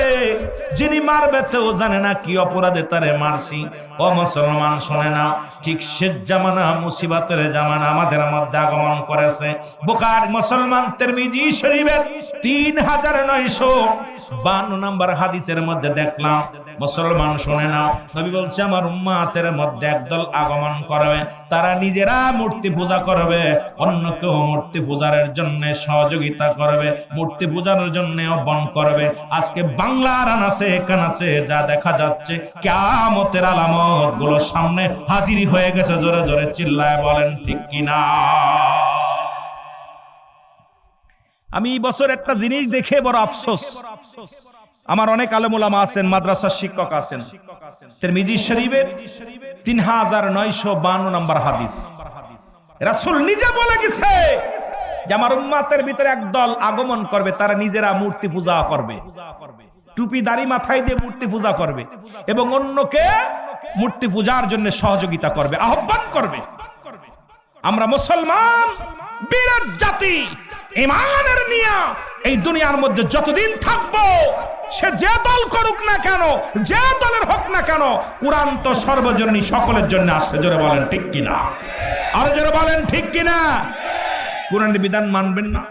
[SPEAKER 1] যিনি মারবে তেও জানে না কি অপরাধে তারে মারছি। ও মুসলমান শোনে না, ঠিক সে জামানা মুসিবতের জামানা আমাদের মধ্যে আগমন করেছে। বুখারী মুসলমান তিরমিজি শরীফের 3952 নম্বর হাদিসের মধ্যে দেখলাম, মুসলমান শোনে না, নবী বলছে আমার উম্মতের মধ্যে একদল আগমন করবে, তারা নিজেরা মূর্তি পূজা করবে, অন্য কেউ মূর্তি পূজার জন্য সহযোগিতা করবে, মূর্তি পূজার জন্য আহ্বান করবে। আজকে বাংলার আনাচে কানাচে যা দেখা যাচ্ছে, কিয়ামতের আলামত গুলো সামনে হাজির হয়ে গেছে। জোরে জোরে চিল্লায় বলেন ঠিক কিনা? আমি এই বছর একটা জিনিস দেখে বড় আফসোস, আমার অনেক আলেম ওলামা আছেন, মাদ্রাসার শিক্ষক আছেন, তিরমিজি শরীফের 3952 নম্বর হাদিস, রাসূল নিজে বলে গেছে যে আমার উম্মতের ভিতরে একদল আগমন করবে, তারা নিজেরা মূর্তি পূজা করবে, টুপি দাড়ি মাথায় দিয়ে মূর্তি পূজা করবে এবং অন্যকে মূর্তি পূজার জন্য সহযোগিতা করবে, আহ্বান করবে। আমরা মুসলমান বিরাট জাতি, ঈমানের নিয়া এই দুনিয়ার মধ্যে যতদিন থাকবো, সে যে দল করুক না কেন, যে দলের হোক না কেন, কুরআন তো সর্বজনীন, সকলের জন্য আসছে। জোরে বলেন ঠিক কিনা? আর জোরে বলেন ঠিক কিনা? কুরআনের বিধান মানবেন না?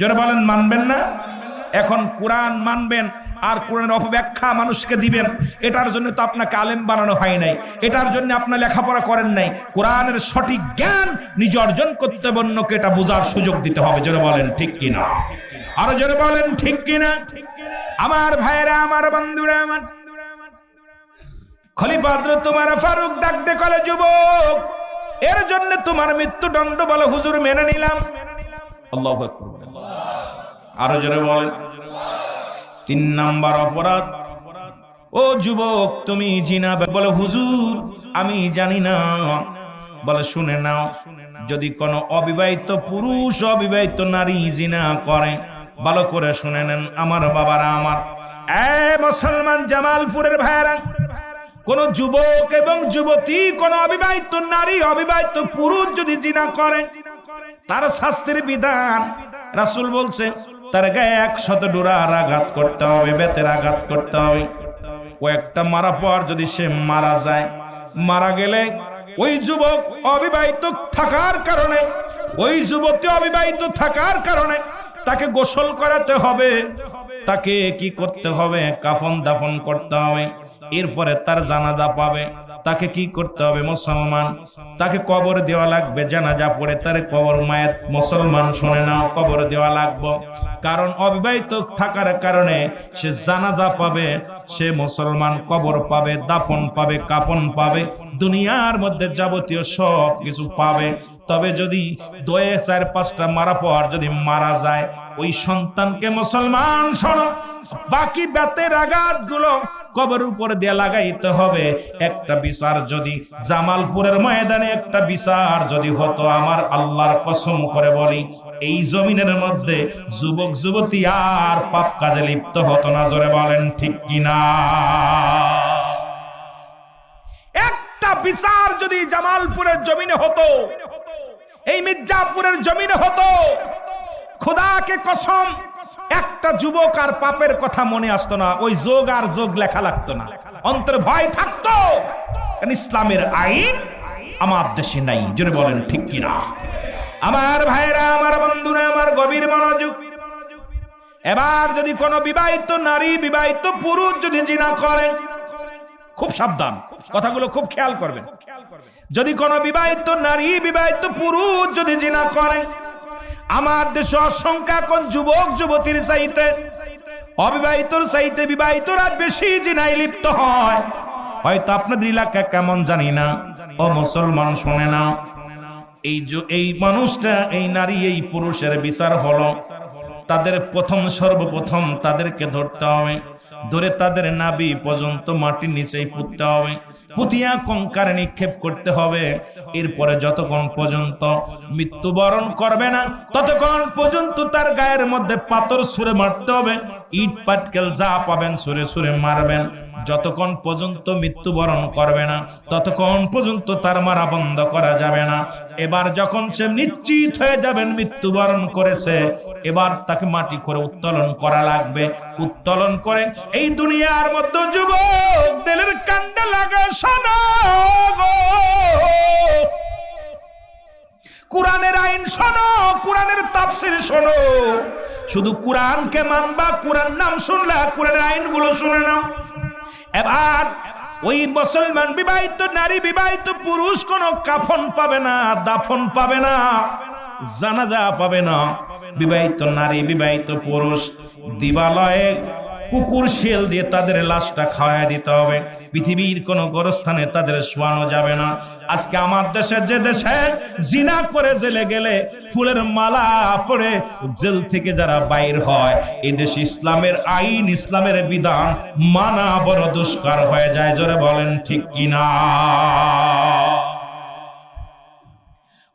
[SPEAKER 1] জোরে বলেন মানবেন না? এখন কুরআন মানবেন আর কোরআনের অপব্যাখ্যা মানুষকে দিবেন, এটার জন্য তো আপনাকে আলেম বানানো হয় নাই, এটার জন্য আপনার লেখাপড়া করেন নাই। কোরআনের সঠিক জ্ঞান নিজে অর্জন করতে হবে, অন্যকে এটা বোঝার সুযোগ দিতে হবে। জোরে বলেন ঠিক কিনা? আরো জোরে বলেন ঠিক কিনা? আমার ভাইরা, আমার বন্ধুরা, আমার খলিফা হযরত ওমর ফারুক ডাক দে কলে যুবক, এর জন্য তোমার মৃত্যুদণ্ড। বলে হুজুর মেনে নিলাম। আল্লাহু আকবার। আরো জোরে বলেন। 3 নম্বর অপরাধ, ও যুবক তুমি জিনা। বলে হুজুর আমি জানি না। বলে শুনে নাও, যদি কোনো অবিবাহিত পুরুষ অবিবাহিত নারী জিনা করে, ভালো করে শুনে নেন আমার বাবারা, আমার মুসলমান জামালপুরের ভাইরা, কোন যুবক এবং যুবতী, কোন অবিবাহিত নারী অবিবাহিত পুরুষ যদি জিনা করে, তার শাস্তির বিধান রাসূল বলছে তার গায়ে 100 ডোরার আঘাত করতে হবে, বেতের আঘাত করতে হবে। কয়েকটা মারা পর যদি সে মারা যায়, মারা গেলে ওই যুবক অবিবাহিত থাকার কারণে, ওই যুবতী অবিবাহিত থাকার কারণে তাকে গোসল করাতে হবে, তাকে কি করতে হবে, কাফন দাফন করতে হবে, এরপরে তার জানাজা পাবে। তাকে কি করতে হবে মুসলমান, তাকে কবর দেওয়া লাগবে, জানাজা পড়ে তার কবর মায়ের মুসলমান শুনে নাও কবর দেওয়া লাগবে। কারণ অবিবাহিত থাকার কারণে সে জানাজা পাবে, সে মুসলমান কবর পাবে, দাফন পাবে, কাফন পাবে, দুনিয়ার মধ্যে যাবতীয় সব কিছু পাবে। তবে যদি 2-4-5টা মারা পর যদি মারা যায়, ওই সন্তানকে মুসলমান শোনো, বাকি বেতের আঘাত গুলো কবর উপর দিয়ে লাগাইতে হবে। একটা বিচার যদি জামালপুরের ময়দানে একটা বিচার যদি হতো, আমার আল্লাহর কসম করে বলি, এই জমিনের মধ্যে যুবক যুবতী আর পাপ কাজে লিপ্ত হতো না। জোরে বলেন ঠিক কিনা? একটা বিচার যদি জামালপুরের জমিনে হতো, এই মির্জাপুরের জমিনে হতো, খোদাকে কসম, একটা যুবক আর পাপের কথা মনে আসতো না, ওই যোগ আর যোগ লেখা লাগতো না, অন্তরে ভয় থাকতো। কারণ ইসলামের আইন আমার দেশে নাই। জোরে বলেন ঠিক কিনা? আমার ভাইরা, আমার বন্ধুরা, আমার গভীর মনোযোগ। এবার যদি কোনো বিবাহিত নারী, বিবাহিত পুরুষ যদি জিনা করেন, খুব সাবধান, কথাগুলো খুব খেয়াল করবেন। যদি কোনো বিবাহিত নারী, বিবাহিত পুরুষ যদি জিনা করেন, আমার দেশে অসংখ্য কোন যুবক যুবতীর চাইতে অবিবাহিতর চাইতে বিবাহিতরা বেশি জিনায় লিপ্ত হয়। হয়তো আপনাদের এলাকা কেমন জানি না, ও মুসলমান শুনে না, এই মানুষটা, এই নারী, এই পুরুষের বিচার হলো, তাদের সর্বপ্রথম তাদেরকে ধরতে হবে, ধরে তাদের নাভি পর্যন্ত মাটির নিচেই পুঁততে হবে, পুতিয়া কঙ্কারে নিক্ষেপ করতে হবে। এরপরে যতক্ষণ পর্যন্ত মৃত্যুবরণ করবে না, ততক্ষণ পর্যন্ত তার গায়ের মধ্যে পাথর ছুঁড়ে মারতে হবে, ইট পাটকেল যা পাবেন ছুঁড়ে ছুঁড়ে মারবেন। যতক্ষণ পর্যন্ত মৃত্যুবরণ করবে না, ততক্ষণ পর্যন্ত তার মারা বন্ধ করা যাবে না। এবার যখন সে নিশ্চিত হয়ে যাবেন মৃত্যুবরণ করেছে, এবার তাকে মাটি করে উত্তোলন করা লাগবে। উত্তোলন করে এই দুনিয়ার মধ্যে যুবক দিলের কান্ডা লাগা শোনো, কোরআনের আইন শোনো, কোরআনের তাফসীর শোনো। শুধু কোরআনকে মানবা, কোরআন নাম শুনলা, কোরআনের আইনগুলো শুনে নাও। এবার ওই মুসলমান বিবাহিত নারী, বিবাহিত পুরুষ কোনো কাফন পাবে না, দাফন পাবে না, জানাজা পাবে না। বিবাহিত নারী, বিবাহিত পুরুষ দিবালয়ে কুকুর শিয়াল দিয়ে তাদের লাশটা খাওয়াই দিতে হবে। পৃথিবীর কোন গোরস্থানে তাদের শোয়ানো যাবে না। আজকে আমার দেশে, যে দেশে জিনা করে জেলে গেলে ফুলের মালা পরে জেল থেকে যারা বাইর হয়, এই দেশে ইসলামের আইন, ইসলামের বিধান মানা বড় দুষ্কার হয়ে যায়। জোরে বলেন ঠিক কিনা?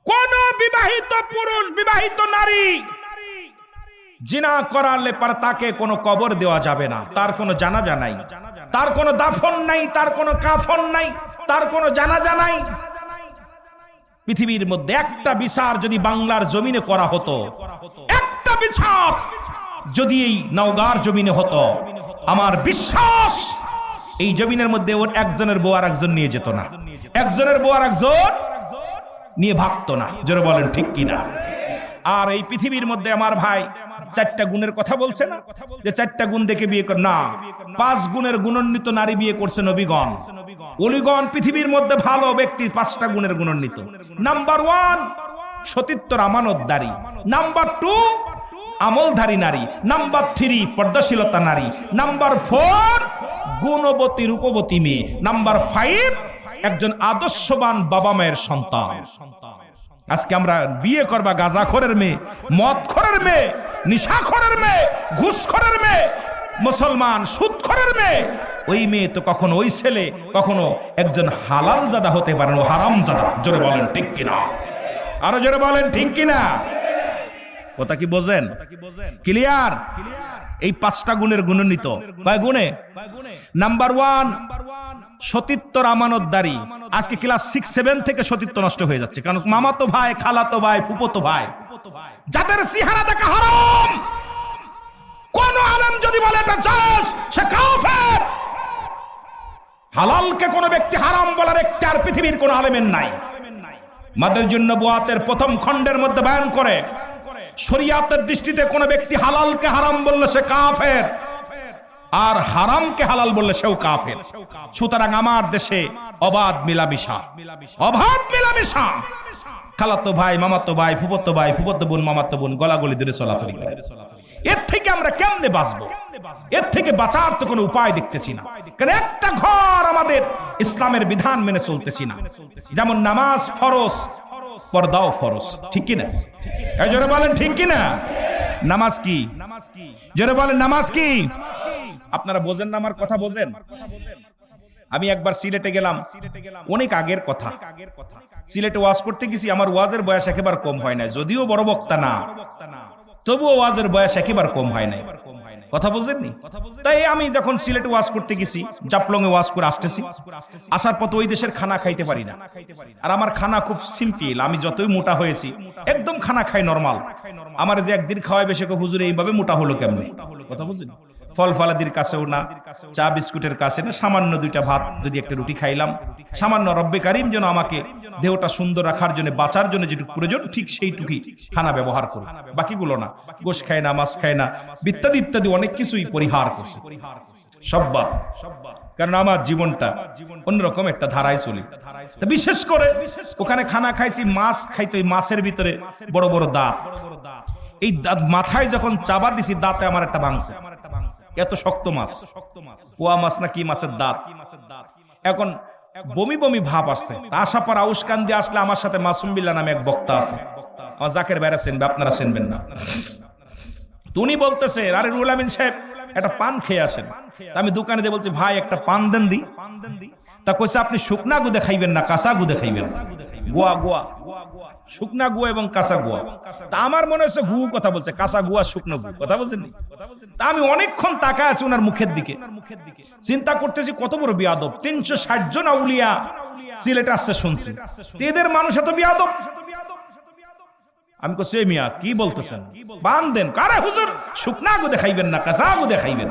[SPEAKER 1] কোন বিবাহিত পুরুষ, বিবাহিত নারী জিনা করালে পর তাকে কোনো কবর দেওয়া যাবে না, তার কোনো জানাজা নাই, তার কোনো দাফন নাই, তার কোনো কাফন নাই, তার কোনো জানাজা নাই। পৃথিবীর মধ্যে একটা বিচার যদি বাংলার জমিনে করা হতো, একটা বিচার যদি এই নওগাঁর জমিনে হতো, আমার বিশ্বাস এই জমিনের মধ্যে ওর একজনের বউ আর একজন নিয়ে যেত না, একজনের বউ আর একজন নিয়ে ভাগতো না। জোরে বলেন ঠিক কিনা? আর এই পৃথিবীর মধ্যে আমার ভাই 4টা গুণের কথা বলছে না, যে 4টা গুণ দেখে বিয়ে কর না, 5 গুণের গুণান্বিত নারী বিয়ে করছে নবীগণ, ওলিগণ। পৃথিবীর মধ্যে ভালো ব্যক্তি 5টা গুণের গুণান্বিত। নাম্বার 1 সতীত্বর আমানতদারী, নাম্বার 2 আমলধারী নারী, নাম্বার 3 পর্দাশীলতা নারী, নাম্বার 4 গুণবতী রূপবতী মেয়ে, নাম্বার 5 একজন আদর্শবান বাবা মায়ের সন্তান। আজকে আমরা বিয়ে করবা গাঁজাখোরের মেয়ে, মদখোরের মেয়ে, নিশাখোরের মেয়ে, ঘুষখোরের মেয়ে, মুসলমান সুদখোরের মেয়ে। ওই মেয়ে তো কখনো, ওই ছেলে কখনো একজন হালাল জাদা হতে পারে না, হারাম জাদা। জোরে বলেন ঠিক কিনা? আরো জোরে বলেন ঠিক কিনা? কথা কি বোঝেন? ক্লিয়ার? এই 5টা গুণের গুণান্বিত। কয় গুণে? নাম্বার 1 সতীত্বর আমানতদারী। আজকে ক্লাস 6-7 থেকে সতীত্ব নষ্ট হয়ে যাচ্ছে, কারণ মামাতো ভাই, খালাতো ভাই, ফুফাতো ভাই, যাদের চেহারা দেখা হারাম, কোন আলেম যদি বলে এটা জায়েজ, সে কাফের। হালালকে কোনো ব্যক্তি হারাম বলার একটি আর পৃথিবীর কোন আলেমের নাই। মাদের নবুয়াতের প্রথম খণ্ডের মধ্যে বয়ান করে শরীয়তের দৃষ্টিতে কোনো ব্যক্তি হালালকে হারাম বললে সে কাফের, আর হারামকে হালাল বললে সেও কাফের। সুতরাং আমার দেশে অবাধ মিলামিশা, অবাধ মিলামিশা, খালাতো ভাই, মামাতো ভাই, ফুফাতো ভাই, ফুফাতো বোন, মামাতো বোন গলাগলি ধরে চলাচলি করে। এর থেকে আমরা কেমনে বাঁচবো? এর থেকে বাঁচার তো কোনো উপায় দেখতেছি না। কারণ একটা ঘর আমাদের ইসলামের বিধান মেনে চলতেছি না। যেমন নামাজ ফরজ, পর্দাও ফরজ, ঠিক কিনা? এই জোরে বলেন ঠিক কিনা? নামাজ কি? জোরে বলেন নামাজ কি? আপনারা বোঝেন না আমার কথা? বোঝেন? আমি একবার সিলেটে গেলাম, অনেক আগের কথা। সিলেটে ওয়াজ করতে গেছি, আমার ওয়াজের বয়স একেবারে কম হয় না, যদিও বড় বক্তা না, তবুও ওয়াজের বয়স একেবারে কম হয় নাই। কথা বুঝেননি? তাই আমি যখন সিলেটে ওয়াজ করতে গেছি, জাফলং এ ওয়াজ করে আসতেছি, আসার পর ওই দেশের খানা খাইতে পারি না। আর আমার খানা খুব সিম্পল, আমি যতই মোটা হয়েছি একদম খানা খাই নরমাল। আমার যে একদিন খাওয়াই বেশি হুজুর এইভাবে মোটা হলো কেমনে? কথা বুঝেন? ফল ফলাদির কাছেও না, চা বিস্কুটের কাছে না, সামান্য দুইটা ভাত যদি একটা রুটি খাইলাম, সামান্য রব্বে কারিম যেন আমাকে দেহটা সুন্দর রাখার জন্য, বাঁচার জন্য যেটুকু প্রয়োজন ঠিক সেইটুকুই খানা ব্যবহার করি, বাকিগুলো না। গোশ খায় না, মাছ খায় না, ইত্যাদি ইত্যাদি অনেক কিছুই পরিহার করছে সব বাদ। কারণ আমার জীবনটা অন্যরকম একটা ধারায় চলি। বিশেষ করে ওখানে খানা খাইছি, মাছ খাইতে, ওই মাছের ভিতরে বড় বড় দাঁত। এই মাথায় যখন চাবার দিছি, দাঁতে আমার একটা ভাঙছে। এত শক্ত মাছ, পোয়া মাছ না কি মাছের দাঁত। এখন বমি বমি ভাব আসছে। আশা পর আউসকান দিয়ে আসলে আমার সাথে মাসুম বিল্লাহ নামে এক বক্তা আছে, আমার জাকের বাইরে চিনবে, আপনারা চিনবেন না। উনি বলতেছে, আরে রুহুল আমিন সাহেব একটা পান খেয়ে আসেন। আমি দোকানে দিয়ে বলছি, ভাই একটা পান দেন দি। তা কইছে, আপনি শুকনা গুদে খাইবেন না কাঁচা গুদে খাইবেন? গোয়া গোয়া, শুকনা গুয়া এবং কাঁচা গুয়া। তা আমার মনে হচ্ছে গু কথা বলছে, কাঁচা গুয়া শুকনো গু, কথা বলছেন। তা আমি অনেকক্ষণ তাকায় আছি ওনার মুখের দিকে, চিন্তা করতেছি কত বড় বিয়াদব। 360 জন আউলিয়া সিলেটে আসছে শুনছি, এদের মানুষ এত বিয়াদব। আমি কইছি, মিয়া কি বলতেছেন? পান দেন। কারে হুজুর, শুকনা গু দেখাইবেন না কাঁচা গু দেখাইবেন?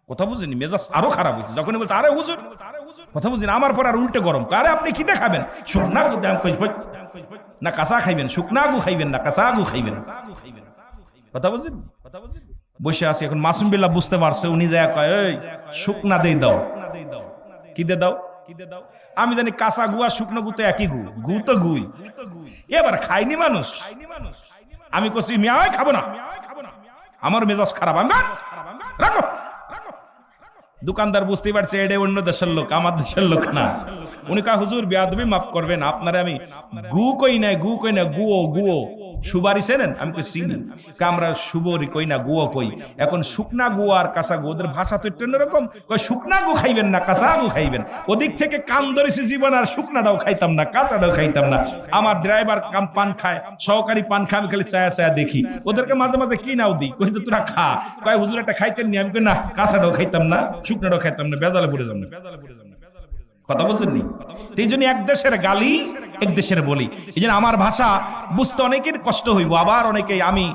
[SPEAKER 1] কথা বুঝিনি, মেজাজ আরো খারাপ হয়েছে যখন বলছে আরে হুজুর। কথা বুঝিনি, আমার পর আর উল্টে গরম। আরে আপনি কি দেখাবেন? শুকনা গু না কাঁচা খাইবেন? শুকনা গু খাইবেন না কাঁচা গু খাইবেন? কথা বুঝিন? বসে আছি এখন, মাসুম বিল্লাহ বুঝতে পারছে, উনি যায় কয়, এই শুকনা দেই দাও। কি দে দাও? আমি জানি কাঁচা গু আর শুকনো গু তো একই গু, গু তো গুই। এবার খাইনি মানুষ। আমি কছি, মিয়া খাবো না, আমার মেজাজ খারাপ, আমি রাখো। দোকানদার বুঝতে পারছে এটা অন্য দেশের লোক, আমার দেশের লোক না। উনি কয়, হুজুর বেয়াদবি মাফ করবেন, আপনারে আমি গু কই না, গু কই না, গুয়ো গুয়ো। সুবারি চেনেন? আমি কই চিনি। আমরা সুবরি কই না, গুয়ো কই। এখন শুকনা গু আর কাঁচা গু, ওদের ভাষা তো একটু অন্যরকম। কয় শুকনা গু খাইবেন না কাঁচা গু খাইবেন। ওদিক থেকে কান ধরেছি জীবন, আর শুকনাটাও খাইতাম না, কাঁচাটাও খাইতাম না। আমার ড্রাইভার পান খায়, সহকারী পান খায়, আমি খালি ছায়া ছায়া দেখি। ওদেরকে মাঝে মাঝে কি নাও দিই, কই তো তোরা খা। কয় হুজুর একটা খাইতেন নি? আমি কই না, কাঁচাটাও খাইতাম না, শুকনাটাও খাইতাম না, বেজালে পড়ে যাম না। কথা বলছেন নি? এই জন্য এক দেশের গালি এক দেশের বলি। এই জন্য আমার ভাষা বুঝতে অনেকের কষ্ট হইব, আবার অনেকেই আমি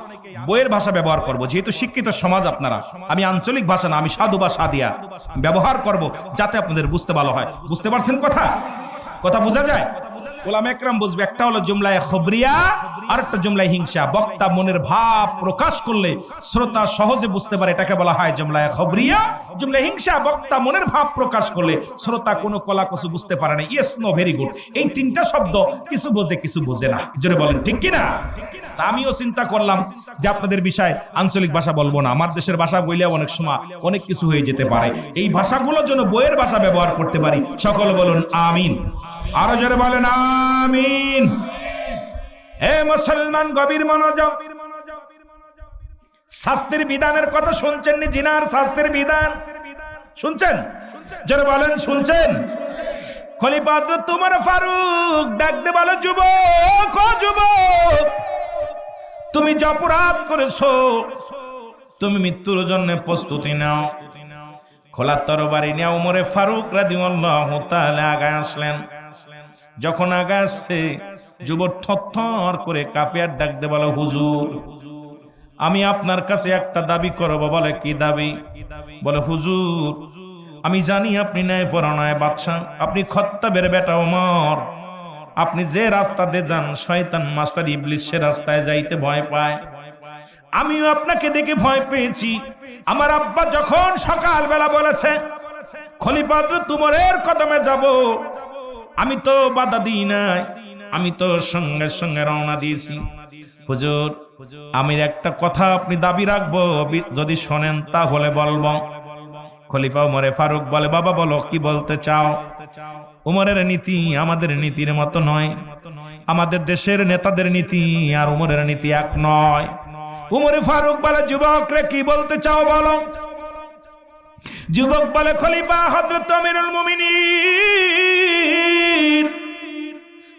[SPEAKER 1] বইয়ের ভাষা ব্যবহার করব। যেহেতু শিক্ষিত সমাজ আপনারা, আমি আঞ্চলিক ভাষা না, আমি সাধু বা সাদিয়া ব্যবহার করব, যাতে আপনাদের বুঝতে ভালো হয়। বুঝতে পারছেন কথা? কথা বোঝা যায়? ওলামা একরাম বুঝবে। একটা হলো জুমলায়ে খবরিয়া, আর একটা জুমলায়ে হিংসা। বক্তা মনের ভাব প্রকাশ করলে শ্রোতা সহজে বুঝতে পারে, এটাকে বলা হয় জুমলায়ে খবরিয়া। জুমলায়ে হিংসা, বক্তা মনের ভাব প্রকাশ করলে শ্রোতা কোনো কলাকসু বুঝতে পারে না। ইয়েস নো ভেরি গুড, এই তিনটা শব্দ কিছু বোঝে কিছু বোঝে না। জোরে বলেন ঠিক কিনা? তা আমিও চিন্তা করলাম যে আপনাদের বিষয় আঞ্চলিক ভাষা বলবো না, আমার দেশের ভাষা বললে অনেক সময় অনেক কিছু হয়ে যেতে পারে। এই ভাষাগুলোর জন্য বইয়ের ভাষা ব্যবহার করতে পারি। সকল বলুন আমিন। আরো জোরে বলেন আমিন। হে মুসলমান, গভীর মনোযোগ। শাস্তির বিধানের কথা শুনছেন নি? জিনার শাস্তির বিধান শুনছেন? জোরে বলেন শুনছেন? খলিফা হযরত ওমর ফারুক ডাকতে বলে, যুবক ও যুবক, তুমি যে অপরাধ করেছো, তুমি মৃত্যুর জন্য প্রস্তুতি নাও। খোলা তরবারি নিয়ে ওমর ফারুক রাদিয়াল্লাহু তাআলা আগায় আসলেন। যখন আগে আসছে, যুবক থরথর করে কাঁপে আর ডাকতে বলে, হুজুর আমি আপনার কাছে একটা দাবি করব। বলে কি দাবি? বলে হুজুর আমি জানি আপনি ন্যায় পরায়ণ বাদশা, আপনি খত্তাবের বেটা ওমর। আপনি যে রাস্তাতে যান শয়তান মাস্টার ইবলিস সে রাস্তায় যাইতে ভয় পায়। আমিও আপনাকে দেখে ভয় পেয়েছি। আমার আব্বা যখন সকালবেলা বলেছে খলিফা হযরত উমরের কদমে যাব, আমি তো বাধা দিই নাই, আমি তো সঙ্গে সঙ্গে রওনা দিয়েছি। হুজুর, আমি একটা কথা আপনি দাবি রাখবো, যদি শোনেন তাহলে বলবো। খলিফা উমরে ফারুক বলে, বাবা বলো, কি বলতে চাও? উমরের নীতি আমাদের নীতির মতো নয়, আমাদের দেশের নেতাদের নীতি আর উমরের নীতি এক নয়। উমরে ফারুক বলে, যুবক রে, কি বলতে চাও বলো। যুবক বলে, খলিফা হযরত আমিরুল মুমিনিন,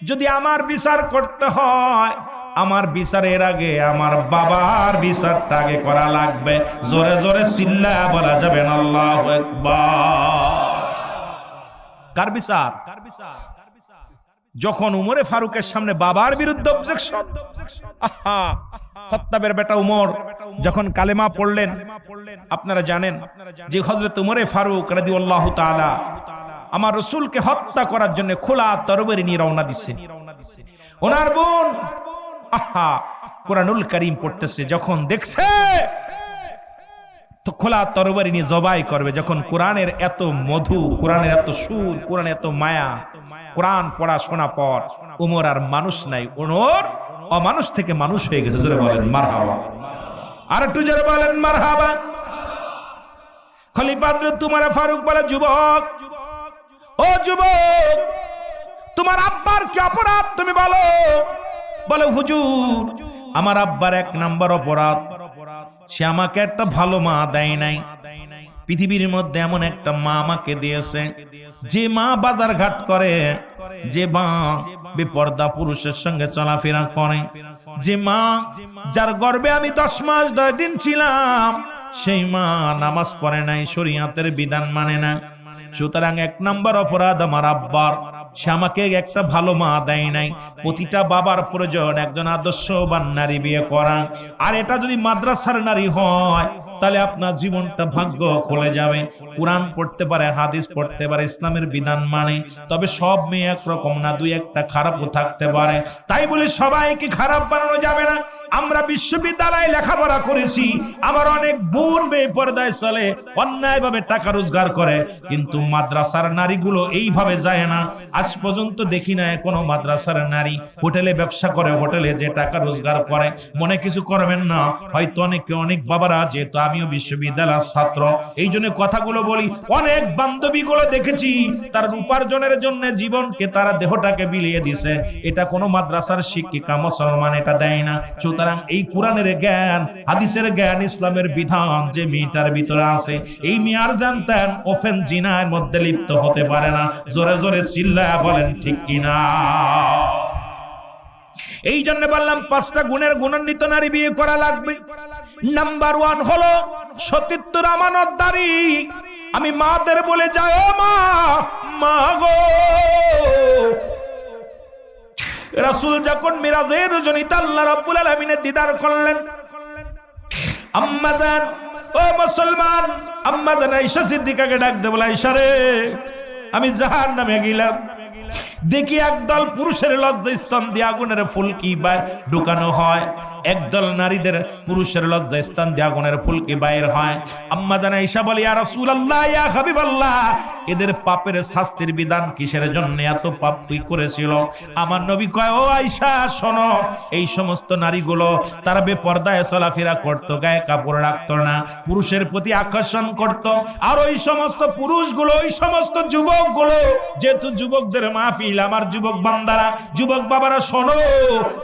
[SPEAKER 1] যদি আমার বিচার করতে হয়, আমার বিচারের আগে আমার বাবার বিচারটা আগে করা লাগবে। জোরে জোরে চিল্লায়া বলা যাবে না আল্লাহু আকবার। কার বিচার? যখন উমরে ফারুকের সামনে বাবার বিরুদ্ধে অবজেকশন, খত্তাবের বেটা উমর যখন কালেমা পড়লেন, আপনারা জানেন যে হযরত উমরে ফারুক রাদিয়াল্লাহু তাআলা আমার রাসূলকে হত্যা করার জন্য খোলা তরবারি নিয়ে রওনা দিছে। ওনার বোন কুরআনুল কারীম পড়তেছে, যখন দেখছে তো খোলা তরবারি নিয়ে জবাই করবে। যখন কোরআনের এত মধু, কোরআনের এত সুর, কোরআনের এত মায়া, কোরআন পড়া শোনা পর উমর আর মানুষ নাই, উমর অমানুষ থেকে মানুষ হয়ে গেছে। জোরে বলেন মারহাবা। আর একটু জোরে বলেন মারহাবা। খলিফা হযরত উমর ফারুক বলে, যুবক, ও যুবক, তোমার আব্বার কি অপরাধ তুমি বলো। বলে, হুজুর, আমার আব্বার এক নাম্বার অপরাধ, সে আমাকে একটা ভালো মা দেয় নাই। পৃথিবীর মধ্যে এমন একটা মা আমাকে দিয়েছে, যে মা বাজার ঘাট করে, যে মা বেপর্দা পুরুষের সঙ্গে চলাফেরা করে, যে মা যার গর্ভে আমি 10 মাস 10 দিন ছিলাম, সেই মা নামাজ পড়ে নাই, শরীয়তের বিধান মানে না। সুতরাং এক নাম্বার অপরাধ আমার আব্বার, সে আমাকে একটা ভালো মা দেয় নাই। প্রতিটা বাবার প্রয়োজন একজন আদর্শবান নারী বিয়ে করা। আর এটা যদি মাদ্রাসার নারী হয়, তাহলে আপনার জীবনটা ভাগ্য খুলে যাবে। কোরআন পড়তে পারে, হাদিস পড়তে পারে, ইসলামের বিধান মানে, তবে সব মেয়ে একরকম না, দুই একটা খারাপও থাকতে পারে। তাই বলে সবাইকে খারাপ বানানো যাবে না। আমরা বিশ্ববিদ্যালয়ে লেখাপড়া করেছি, আমার অনেক বোন বেপরদায় চলে, অন্যায়ভাবে টাকা রোজগার করে, কিন্তু মাদ্রাসার নারীগুলো এইভাবে যায় না। আজ পর্যন্ত দেখি না কোনো মাদ্রাসার নারী হোটেলে ব্যবসা করে, হোটেলে যে টাকা রোজগার করে। মনে কিছু করবেন না, হয়তো অনেক বাবারা, যেহেতু আমিও বিশ্ববিদ্যালয়ের ছাত্র, এই জন্য কথাগুলো বলি। অনেক বান্ধবীগুলো দেখেছি তার উপার্জনের জন্য জীবনকে, তারা দেহটাকে বিলিয়ে দিছে। এটা কোনো মাদ্রাসার শিক্ষিকা মুসলমান এটা দেয় না। সুতরাং এই কোরআনের জ্ঞান, হাদিসের জ্ঞান, ইসলামের বিধান যে মেয়েটার ভিতরে আছে, এই মেয়ার জানতেন ওফেন জিনার মধ্যে লিপ্ত হতে পারে না। জোরে জোরে চিল্লায়া বলেন ঠিক কিনা। এই জন্য বললাম 5টা গুণের গুণান্বিত নারী বিয়ে করা লাগবে। নাম্বার 1 হলো সতীত্বর আমানতদারি। আমি মাদের বলে যাই, ও মা, মা গো, রাসূল যখন মিরাজের রজনীতে আল্লাহ রাব্বুল আলামিনের দিদার করলেন, আম্মা জান, ও মুসলমান, আম্মা জান আয়েশা সিদ্দিকাকে ডাক দে, বলে, আয়েশা রে, আমি জাহান্নামে গেলাম, দেখি একদল পুরুষের লজ্জাস্থান দিয়ে আগুনের ফুলকি ঢুকানো হয়, একদল নারীদের পুরুষের লজ্জাস্থান দিয়ে আগুনের ফুলকি বাইর হয়। আম্মা জান আয়েশা বলে, ইয়া রাসূলুল্লাহ, ইয়া হাবিবাল্লাহ, এদের পাপের শাস্তির বিধান কিসের জন্য, এত পাপ তুই করেছিল? আমার নবী কয়, ও আয়েশা শোনো, এই সমস্ত নারীগুলো তারা বেপর্দায় চলাফেরা করত, গায়ে কাপড় রাখতো না, পুরুষের প্রতি আকর্ষণ করত। আর ওই সমস্ত পুরুষগুলো, ওই সমস্ত যুবকগুলো, যেহেতু যুবকদের মাহফিল, আমার যুবক বান্দারা, যুবক বাবারা শোনো,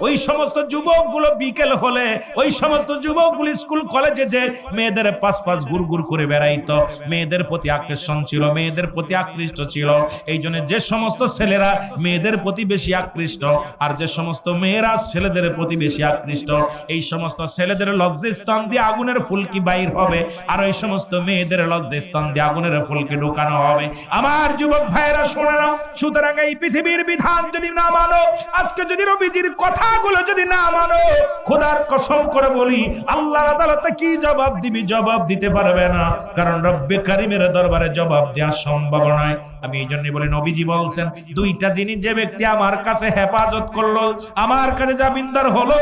[SPEAKER 1] ওই সমস্ত যুবকগুলো বিকেল হলে, ওই সমস্ত যুবকগুলো স্কুল কলেজে যে মেয়েদের পাশ ঘুরঘুর করে বেড়াইতো, মেয়েদের প্রতি আকর্ষণ ছিল, মেয়েদের প্রতি আকৃষ্ট ছিল। এই জন্য যে সমস্ত ছেলেরা মেয়েদের প্রতি বেশি আকৃষ্ট, আর যে সমস্ত মেয়েরা ছেলেদের প্রতি বেশি আকৃষ্ট, এই সমস্ত ছেলেদের লজ্জাস্থান দিয়ে আগুনের ফুলকি বাইর হবে, আর ওই সমস্ত মেয়েদের লজ্জাস্থান দিয়ে আগুনের ফুলকি ঢুকানো হবে। আমার যুবক ভাইয়েরা শোনে না। সুতরাং এই পৃথিবী পৃথিবীর বিধান যদি না মানো, আজকে যদি নবীজির কথাগুলো যদি না মানো, খোদার কসম করে বলি আল্লাহর আদালতে কি জবাব দিবি? জবাব দিতে পারবে না, কারণ রব্বে কারিমের দরবারে জবাব দেওয়া সম্ভব নয়। আমি এই জন্য বলি, নবীজি বলছেন দুইটা জিনিস যে ব্যক্তি আমার কাছে হেফাজত করলো, আমার কাছে জামিনদার হলো,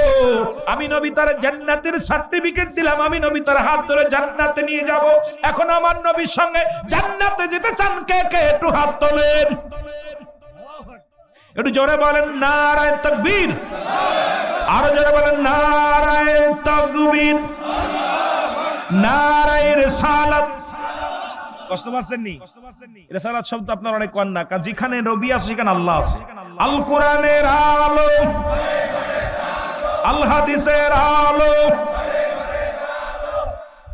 [SPEAKER 1] আমি নবী তার জান্নাতের সার্টিফিকেট দিলাম, আমি নবী তার হাত ধরে জান্নাতে নিয়ে যাব। এখন আমার নবীর সঙ্গে জান্নাতে যেতে চান কে কে? একটু হাত তোলেন, একটু জোরে বলেন নারায়ে তাকবীর, আরো জোরে বলেন নারায়ে তাকবীর, নারায়ে রিসালাত। কষ্ট পাচ্ছেন নি? রিসালাত শব্দ আপনার অনেক কন্যা, যেখানে নবী আছে সেখানে আল্লাহ আছে। আল কোরআনের আলো, আল হাদিসের আলো।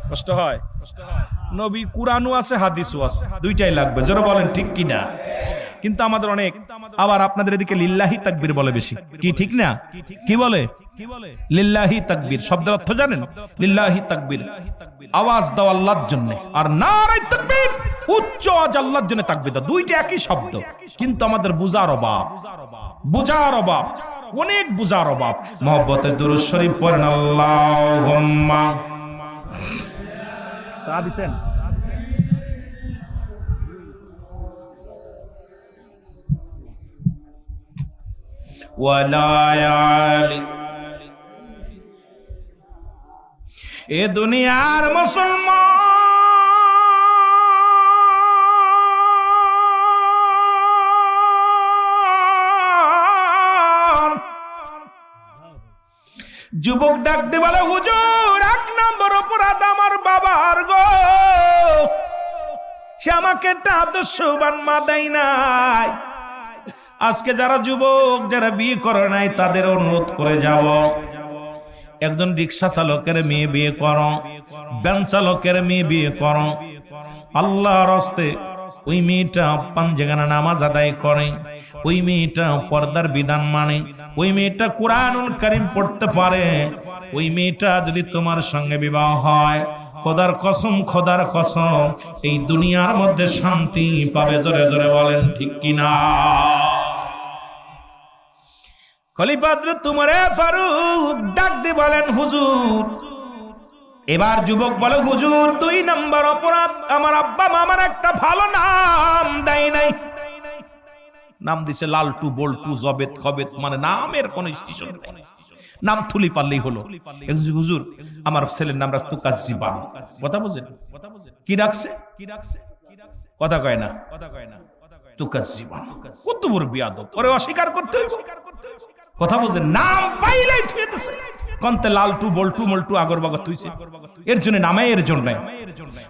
[SPEAKER 1] কষ্ট হয়? নবী কুরআনও আছে, হাদিসও আছে, দুইটাই লাগবে। জোরে বলেন ঠিক কিনা? কিন্তু আমাদের অনেক, আবার আপনাদের এদিকে লিল্লাহি তাকবীর বলে বেশি, কি ঠিক না? কি বলে? লিল্লাহি তাকবীর শব্দের অর্থ জানেন? লিল্লাহি তাকবীর আওয়াজ দাও আল্লাহর জন্য, আর নারায়ে তাকবীর উচ্চ আওয়াজ আল্লাহর জন্য তাকবীর দাও। দুইটা একই শব্দ, কিন্তু আমাদের বুঝার অভাব, বুঝার অভাব, অনেক বুঝার অভাব। মুহাব্বতের দুরূদ শরীফ পড়েন, আল্লাহুম্মা সাদিসেন ওয়ালায়ালি। এ দুনিয়ার মুসলমান যুবক ডাক দিয়ে বলে, হুজুর এক নম্বর অপরাধ আমার বাবার গো, সে আমাকে একটা আদর্শবান মা দেয় নাই। আজকে যারা যুবক, যারা বিয়ে করে নাই, তাদের অনুরোধ করে যাব, একজন রিক্সা চালকের মেয়ে বিয়ে করো, ভ্যান চালকের মেয়ে বিয়ে করো। আল্লাহর রাস্তে ওই মেয়েটা পাঁচগানা নামাজ আদায় করে, ওই মেয়েটা পর্দার বিধান মানে, ওই মেয়েটা কুরআনুল কারীম পড়তে পারে, ওই মেয়েটা যদি তোমার সঙ্গে বিবাহ হয়, খোদার কসম, খোদার কসম, এই দুনিয়ার মধ্যে শান্তি পাবে। জোরে জোরে বলেন ঠিক কিনা? খলিফা হযরত উমর ফারুক ডাক দিয়ে বলেন, হুজুর। এবার যুবক বলে, হুজুর দুই নাম্বার অপরাধ, আমার আব্বা মা আমার একটা ভালো নাম দেয় নাই। নাম দিছে লালটু, বল্টু, জবেদ, কবেদ, মানে নামের কোন স্টেশন নেই, নাম থুলি পারলেই হলো। হুজুর আমার ছেলের নাম রাখতো কাজীবান। কথা বুঝেন? কি রাখছে? কথা কয় না, তুকাজ্জিবান। কত বড় বিয়াদব, ওরে অস্বীকার করতে হইব। কথা বুঝেন? নাম পাইলেই থুয়ে দিছে, কন্তে লালটু, বল্টু, মল্টু, আগরবাগর তুইছে, এর জন্য নামে, এর জন্য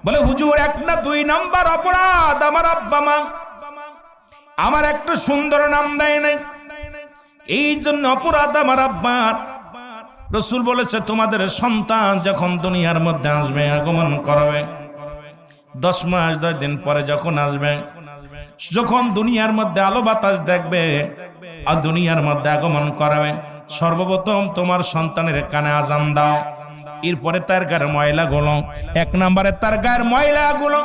[SPEAKER 1] বলে, হুজুর এক না দুই নাম্বার অপরাধ, আমার আব্বা মা আমার একটা সুন্দর নাম দেয় নাই, এই জন্য অপরাধ আমার আব্বার। রাসূল বলেছে, তোমাদের সন্তান যখন দুনিয়ার মধ্যে আসবে, আগমন করবে, 10 মাস 10 দিন পরে যখন আসবে, যখন দুনিয়ার মধ্যে আলো বাতাস দেখবে আর দুনিয়ার মধ্যে আগমন করবে, সর্বপ্রথম তোমার সন্তানের কানে আজান দাও। এরপরে তার গায়ের ময়লাগুলো, 1 নম্বরে তার গায়ের ময়লাগুলো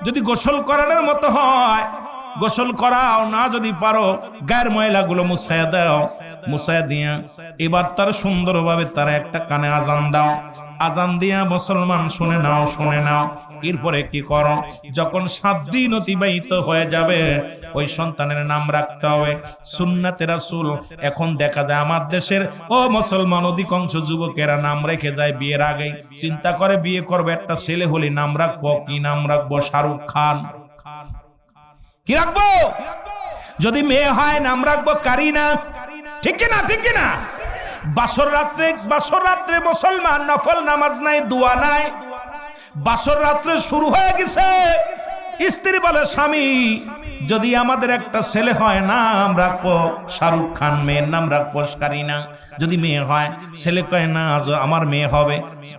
[SPEAKER 1] যদি গোসল করানোর মতো হয় গোসল করাও, না যদি পারো গায়ের ময়লাগুলো মুছায়া দাও, মুছায়া দিয়া এবার তার সুন্দরভাবে তার একটা কানে আজান দাও। আজান দিয়া মুসলমান শুনে নাও, শুনে নাও। এরপরে কি করো, যখন 7 দিন অতিবাহিত হয়ে যাবে, ওই সন্তানের নাম রাখতে হবে সুন্নাতে রাসূল। এখন দেখা যায় আমার দেশের ও মুসলমান অধিকাংশ যুবকেরা নাম রেখে যায় বিয়ের আগেই, চিন্তা করে বিয়ে করবে, একটা ছেলে হলে নাম রাখবো কি নাম রাখবো? শাহরুখ খান। কি রাখবো? যদি মেয়ে হয় নাম রাখবো কারিনা। ঠিক কিনা? ঠিক কিনা? বাসর রাত্রে মুসলমান নফল নামাজ নাই, দোয়া নাই। বাসর রাত্রে শুরু হয়ে গেছে, স্ত্রী বলে, স্বামী যদি আমাদের একটা ছেলে হয় নাম রাখবো শাহরুখ খান, মেয়ের নাম রাখবো কারিনা। যদি মেয়ে হয়, ছেলে কয় না আমার মেয়ে হবে,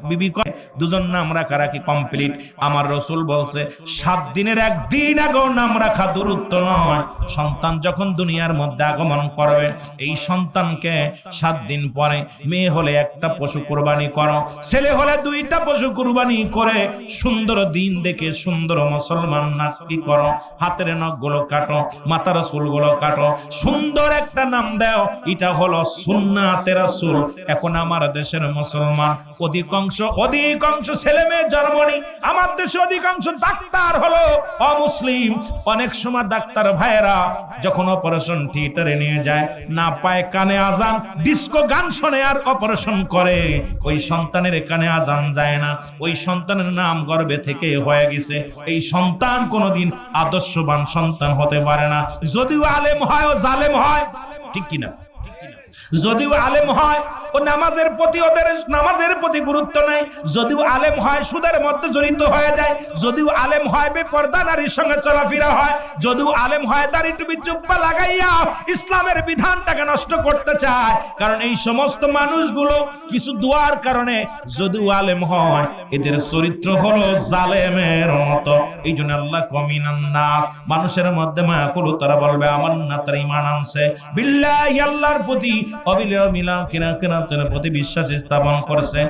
[SPEAKER 1] বিবি কয় দুজন নাম রাখারাখি কমপ্লিট। আমার রাসূল বলছে 7 দিনের একদিন আগেও নাম রাখা দূরত্ব নয়। সন্তান যখন দুনিয়ার মধ্যে আগমন করবে, এই সন্তানকে 7 দিন পরে, মেয়ে হলে একটা পশু কুরবানি করো, ছেলে হলে 2টা পশু কুরবানি করে সুন্দর দিন দেখে সুন্দর মুসলমান মুসলমান নাক কি করো, হাতের নখগুলো কাটো, মাথার চুলগুলো কাটো, সুন্দর একটা নাম দাও, এটা হলো সুন্নাতে রাসূল। এখন আমার দেশের মুসলমান অধিকাংশ ছেলে মেয়ে জার্মানি, আমার দেশে অধিকাংশ ডাক্তার হলো অমুসলিম। অনেক সময় ডাক্তার ভাইয়েরা যখন অপারেশন থিয়েটারে নিয়ে যায়, না পায় কানে আজান, ডিস্কো গান শুনে আর অপারেশন করে, ওই সন্তানের কানে আজান যায় না, ওই সন্তানের নাম গর্ভে থেকে হয়ে গেছে, এই সন্তান কোনোদিন আদর্শবান সন্তান হতে পারে না। যদিও আলেম হয় ও জালেম হয়, ঠিক কিনা? যদিও আলেম হয় ও নামাজের প্রতি গুরুত্ব নাই, যদিও আলেম হয় সুদের মধ্যে জড়িত হয়ে যায়, যদিও আলেম হয় বেপরদা নারীর সঙ্গে চলাফেরা হয়, যদিও আলেম হয় দাড়ি টুপি জুব্বা লাগাইয়া ইসলামের বিধানটাকে নষ্ট করতে চায়। কারণ এই সমস্ত মানুষগুলো কিছু দোয়ার কারণে যদিও আলেম হয়, এদের চরিত্র হলো জালেমের মতো। এই জন্য আল্লাহ কমিনান নাস, মানুষের মধ্যে মায়া করু, তারা বলবে আমার না তার ঈমান আনছে, বিল্লাহি আল্লাহর প্রতি প্রতি বিশ্বাস স্থাপন করছে।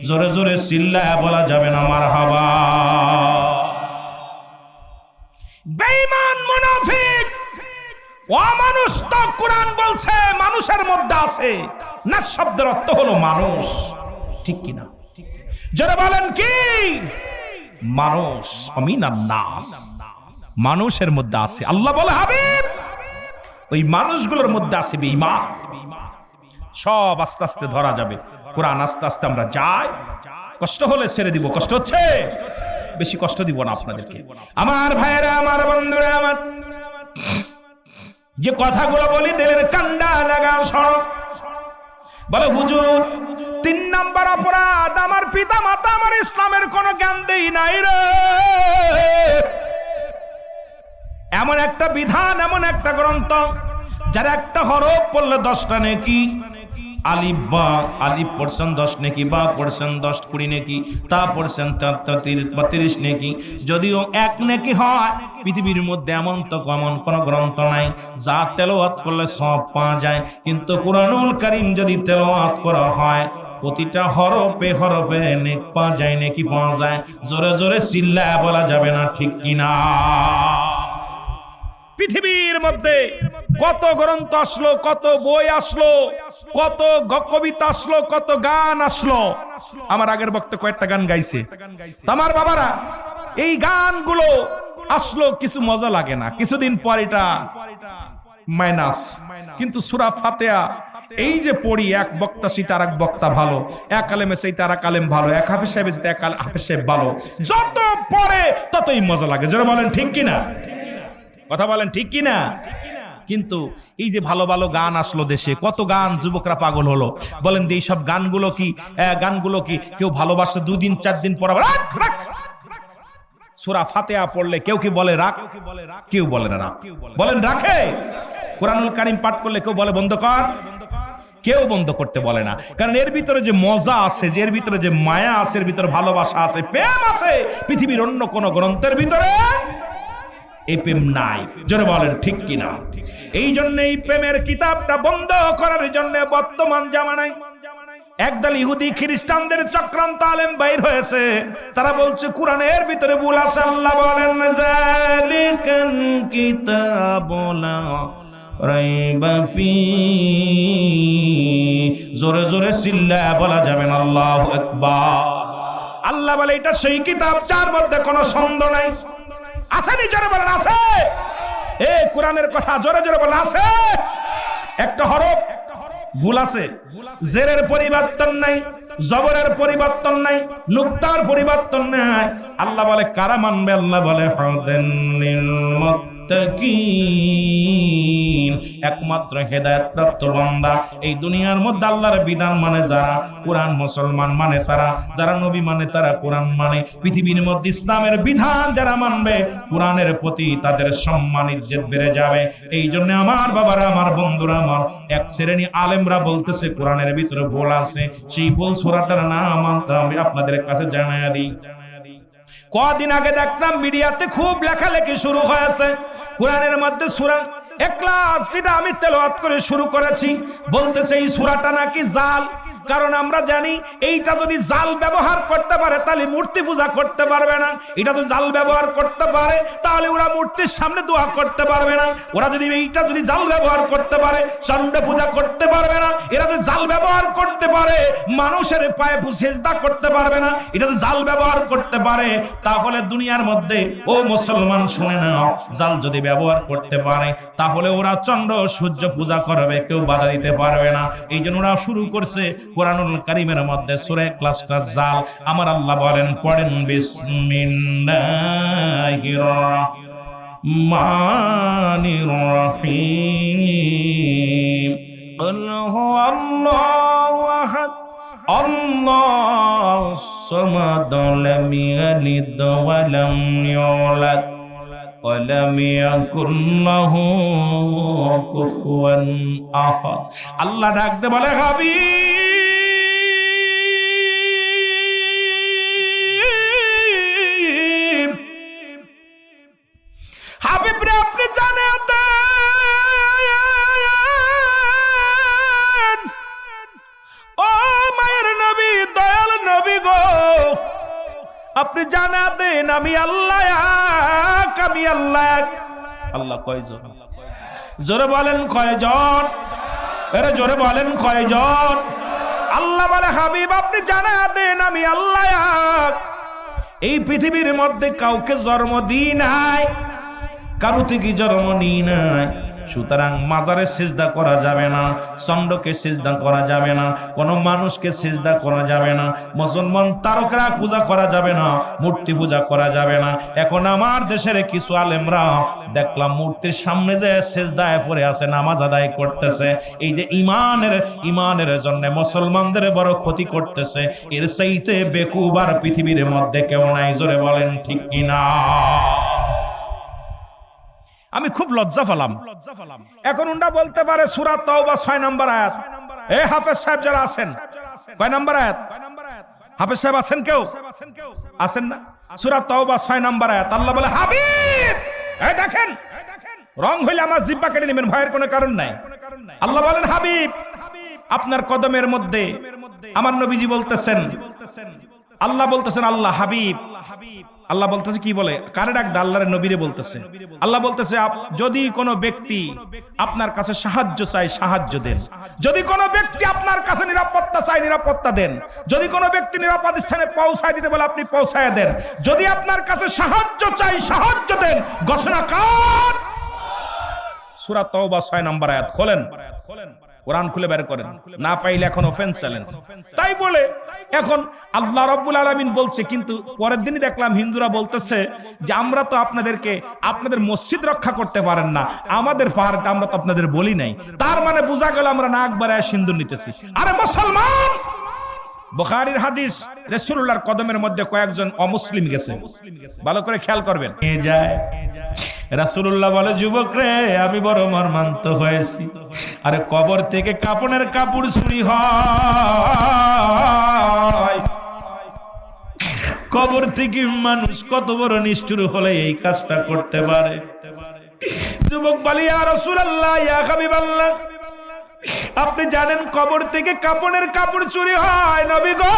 [SPEAKER 1] জোরে জোরে চিল্লায়া বলা যাবে না মারহাবা। বেঈমান মুনাফিক অমানুষ তো কোরআন বলছে মানুষের মধ্যে আছে, না শব্দের অর্থ হলো মানুষ, ঠিক কিনা? যারা বলেন কি মানুষ, আমিনান নাস, মানুষের মধ্যে আছে। আল্লাহ বলে হাবিব ওই মানুষগুলোর মধ্যে আছে বেঈমান। সব আস্তে আস্তে ধরা যাবে, কোরআন আস্তে আস্তে আমরা যাই, কষ্ট হলে ছেড়ে দিব। কষ্ট হচ্ছে, বেশি কষ্ট দিব না আপনাদেরকে। আমার ভাইয়েরা, আমার বন্ধুরা, আমার যে কথাগুলো বলি দিলের কান্ডা লাগা শোনো। বলে হুজুর 3 নাম্বার অপরাধ, আমার পিতা মাতা আমার ইসলামের কোন জ্ঞান দেই নাই রে। এমন একটা বিধান, এমন একটা গ্রন্থ যার একটা হরফ পড়লে 10টা নেকি, আলিফ বা আলিফ পড়ছেন 10 নেকি, বা পড়ছেন 10 20 নেকি, তা পড়ছেন 30 নেকি। যদিও 1 নেকি হয়, পৃথিবীর মধ্যে এমন কোন গ্রন্থ নাই যা তেলাওয়াত করলে সব পাওয়া যায়। কিন্তু কুরআনুল কারীম যদি তেলাওয়াত করা হয়, প্রতিটা হরফে হরফে নেক পাওয়া যায়, নেকি পাওয়া যায়। জোরে জোরে চিল্লায়া বলা যাবে না, ঠিক কিনা? পৃথিবীর মধ্যে কত গ্রন্থ আসলো, কত বই আসলো, কত কবিতা আসলো, কত গান আসলো। আমার আগের বক্তা কয়েকটা গান গাইছে, আমার বাবারা এই গানগুলো আসলো, কিছু মজা লাগে না, কিছুদিন পর এটা মাইনাস। কিন্তু সূরা ফাতিহা এই যে পড়ি, এক বক্তা সেটা আর এক বক্তা ভালো, এক আলেমে সেইটা আর এক আলেম ভালো, এক হাফেজ সাহেব সেটা এক হাফেজ সাহেব ভালো, যত পড়ে ততই মজা লাগে। যারা বলেন ঠিক কিনা? কথা বলেন ঠিক কিনা? কিন্তু এই যে ভালো ভালো গান আসলো দেশে, কত গান, যুবকরা পাগল হলো। বলেন এই সব গানগুলো কি কেউ ভালোবাসে 2 দিন 4 দিন পর রাখ রাখ। সূরা ফাতিহা পড়লে কেউ কি বলে রাখ, কেউ বলে না রাখ। বলেন রাখে? কুরআনুল কারীম পাঠ করলে কেউ বলে বন্ধ কর, কেউ বন্ধ করতে বলে না। কারণ এর ভিতরে যে মজা আছে, এর ভিতরে যে মায়া আছে, এর ভিতরে ভালোবাসা আছে, প্রেম আছে, পৃথিবীর অন্য কোন গ্রন্থের ভিতরে এই প্রেম নাই। জোরে বলেন ঠিক কিনা? এই জন্য এই প্রেমের কিতাবটা বন্ধ করার জন্য বর্তমান জামানায় একদল ইহুদি খ্রিস্টানদের চক্রান্ত আলেম বাইর হয়েছে। তারা বলছে কোরআনের ভিতরে ভুল আছে। আল্লাহ বলেন যালিকাল কিতাবু লা রাইবা ফি। জোরে জোরে চিল্লায়া বলা যাবে না আল্লাহু আকবার। আল্লাহ বলে এটা সেই কিতাব যার মধ্যে কোনো সন্দেহ নাই। আসেনি? জোরে বলেন আছে। কোরআনের কথা জোরে জোরে বলেন আছে। একটা হরফ ভুল আছে, জেরের পরিবর্তন নাই, জবরের পরিবর্তন নাই, নুক্তার পরিবর্তন নাই। আল্লাহ বলে কারা মানবে? আল্লাহ বলে হুদাল লিল মুত্তাকিন, একমাত্র হেদায়েত প্রাপ্ত বান্দা। এই দুনিয়ার মধ্যে আল্লাহর বিধান মানে যারা, কোরআন মুসলমান মানে তারা, যারা নবী মানে তারা, কোরআন মানে। পৃথিবীর মধ্যে ইসলামের বিধান যারা মানবে, কোরআনের প্রতি তাদের সম্মান ইজ্জত বেড়ে যাবে। এই জন্য আমার বাবারা, আমার বন্ধুরা, আমার এক শ্রেণী আলেমরা বলতেছে কোরআনের ভিতরে ভুল আছে। সেই ভুল সূরাটার নাম আমি আপনাদের কাছে জানাইয়া দিই। কদিন আগে দেখলাম মিডিয়াতে খুব লেখালেখি শুরু হয়েছে, কোরআনের মধ্যে সূরা ইখলাস যেটা আমি তেলাওয়াত করে শুরু করেছি, বলতেছে এই সূরাটা নাকি জাল। কারণ আমরা জানি এইটা যদি জাল ব্যবহার করতে পারে তাহলে মূর্তি পূজা করতে পারবে না। এটা যদি জাল ব্যবহার করতে পারে তাহলে ওরা মূর্তির সামনে দোয়া করতে পারবে না। ওরা যদি এইটা যদি জাল ব্যবহার করতে পারে চন্ড পূজা করতে পারবে না। এরা যদি জাল ব্যবহার করতে পারে মানুষের পায়ে সিজদা করতে পারবে না। এটা যদি জাল ব্যবহার করতে পারে তাহলে দুনিয়ার মধ্যে, ও মুসলমান শুনে নাও, জাল যদি ব্যবহার করতে পারে তাহলে ওরা চন্দ্র সূর্য পূজা করবে, কেউ বাধা দিতে পারবে না। এই জন্য ওরা শুরু করছে কোরআনুল কারীমের মধ্যে সূরা ইখলাসটা জাল। আমার আল্লাহ বলেন, পড়েন বিসমিল্লাহির রহমানির রহিম। কুল হুয়াল্লাহু আহাদ আল্লাহুস সামাদ লাম ইয়ালিদ ওয়া লাম ইউলাদ ওয়া লাম ইয়াকুল লাহু কুফুয়ান আহাদ। আল্লাহ ডাকতে বলে, হাবিব হাবিব রে, আপনি জানেন ও মায়ের নবী, দয়াল নবী গো, আপনি জানা দেন আমি আল্লাহ এক, আমি আল্লাহ এক। আল্লাহ কয়জন? জোরে বলেন কয়জন? আরে জোরে বলেন কয়জন? আল্লাহ বলে, হাবিব আপনি জানা দেন আমি আল্লাহ এক। এই পৃথিবীর মধ্যে কাউকে জন্ম দিই নাই, কারো থেকে জন্ম নিই নাই। সুতরাং মাজারে সিজদা করা যাবে না, চন্ডকে সিজদা করা যাবে না, কোনো মানুষকে সিজদা করা যাবে না, মুসলমান তারকরা পূজা করা যাবে না, মূর্তি পূজা করা যাবে না। এখন আমার দেশের কিছু আলেমরা দেখলাম মূর্তির সামনে যে সিজদায় পড়ে আছে, নামাজ আদায় করতেছে। এই যে ইমানের জন্য মুসলমানদের বড় ক্ষতি করতেছে। এর চাইতে বেকুব আর পৃথিবীর মধ্যে কেউ নাই। জোরে বলেন ঠিক কিনা? আমি খুব লজ্জা পেলাম। এখন উন্ডা বলতে পারে সূরা তাওবা 6 নম্বর আয়াত। এই হাফেজ সাহেব যারা আছেন, কয় নম্বর আয়াত? হাফেজ সাহেব আছেন কেউ? আছেন না? সূরা তাওবা 6 নম্বর আয়াত। আল্লাহ বলে, হাবিব এই দেখেন, রং হইলে আমার জিহ্বা কেটে নেবেন, ভয়ের কোনো কারণ নাই। আল্লাহ বলেন, হাবিব আপনার কদমের মধ্যে আমার নবীজি বলতেছেন, আল্লাহ বলতেছেন, আল্লাহ হাবিব, আল্লাহ বলতেছে কি বলে, কারে ডাক দা? আল্লাহর নবীরে বলতেছে। আল্লাহ বলতেছে, যদি কোনো ব্যক্তি আপনার কাছে সাহায্য চাই সাহায্য দেন, যদি কোনো ব্যক্তি আপনার কাছে নিরাপত্তা চাই নিরাপত্তা দেন, যদি কোনো ব্যক্তি নিরাপদ স্থানে পৌঁছায় দিতে বলে আপনি পৌঁছায় দেন, যদি আপনার কাছে সাহায্য চাই সাহায্য দেন। ঘোষণা কার? সূরা তাওবা 6 নম্বর আয়াত। খোলেন, কোরআন খুলে বের করেন, না পাইলে এখন অফেন্স চ্যালেঞ্জ। তাই বলে এখন আল্লাহ রাব্বুল আলামিন বলছে, কিন্তু পরের দিনই দেখলাম হিন্দুরা বলতেছে যে আমরা তো আপনাদের মসজিদ রক্ষা করতে পারেন না, আমাদের পাহাড় আমরা তো আপনাদের বলি নাই। তার মানে বোঝা গেল আমরা নাক বাড়ায় সিন্দুর নিতেছি। আরে মুসলমান, বুখারীর হাদিস, রাসূলুল্লাহর কদমের মধ্যে কয়েকজন অমুসলিম গেছে, ভালো করে খেয়াল করবেন। রাসূলুল্লাহ বলে, যুবক রে আমি বড় মর্মান্ত হয়েছি। আরে কবর থেকে কাপনের কাপড় চুরি হয়, কবর থেকে মানুষ কত বড় নিষ্ঠুর হলে এই কাজটা করতে পারে? যুবক বলে, ইয়া রাসূলুল্লাহ, ইয়া হাবিবাল্লাহ, আপনি জানেন কবর থেকে কাপনের কাপড় চুরি হয়? নবী গো,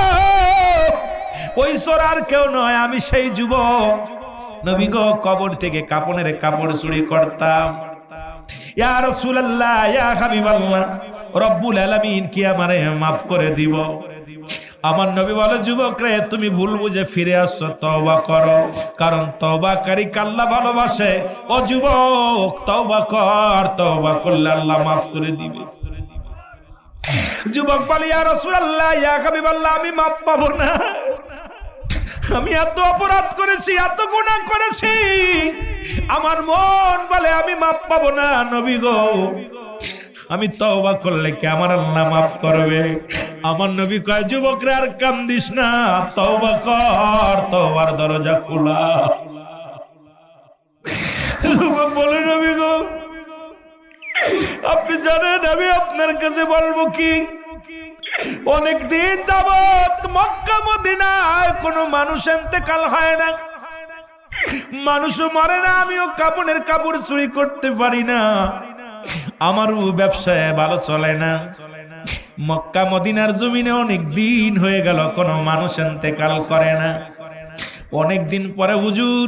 [SPEAKER 1] ওই চোর আর কেউ নয়, আমি সেই যুবক। নবী গো, কবর থেকে কাপনের কাপড় চুরি করতাম। ইয়া রাসূলুল্লাহ, ইয়া হাবিবাল্লাহ, রব্বুল আলামিন কি আমারে মাফ করে দিব? আমার নবী বলে, যুবক রে তুমি ভুল বুঝে ফিরে আসছো, তওবা করো, কারণ তওবাকারী আল্লাহ ভালোবাসে। ও যুবক, তওবা কর, তওবা করলে আল্লাহ মাফ করে দিবে। যুবক বলে, ইয়া রাসূলুল্লাহ, ইয়া হাবিবাল্লাহ, আমি মাফ পাবো না, আমি এত অপরাধ করেছি, এত গুনাহ করেছি, আমার মন বলে আমি মাফ পাবো না। নবী গো, আমি তওবা করলে কি আমার আল্লাহ মাফ করবে? আমার নবী কয়, যুবকরা আর কান্দিস না, তওবা কর, তওবার দরজা খোলা। যুবক বলে, নবী গো, আপনি জানেন আমি আপনার কাছে বলবো কি? অনেকদিন যাবত মক্কা মদিনায় কোনো মানুষ ইন্তেকাল হয় না, মানুষও মরে না, আমিও কাপনের কাপড় চুরি করতে পারি না। আমারও ব্যবসায় ভালো চলে না। মক্কা মদিনার জমিনে অনেক দিন হয়ে গেল কোনো মানুষ ইন্তেকাল করে না। অনেক দিন পরে হুজুর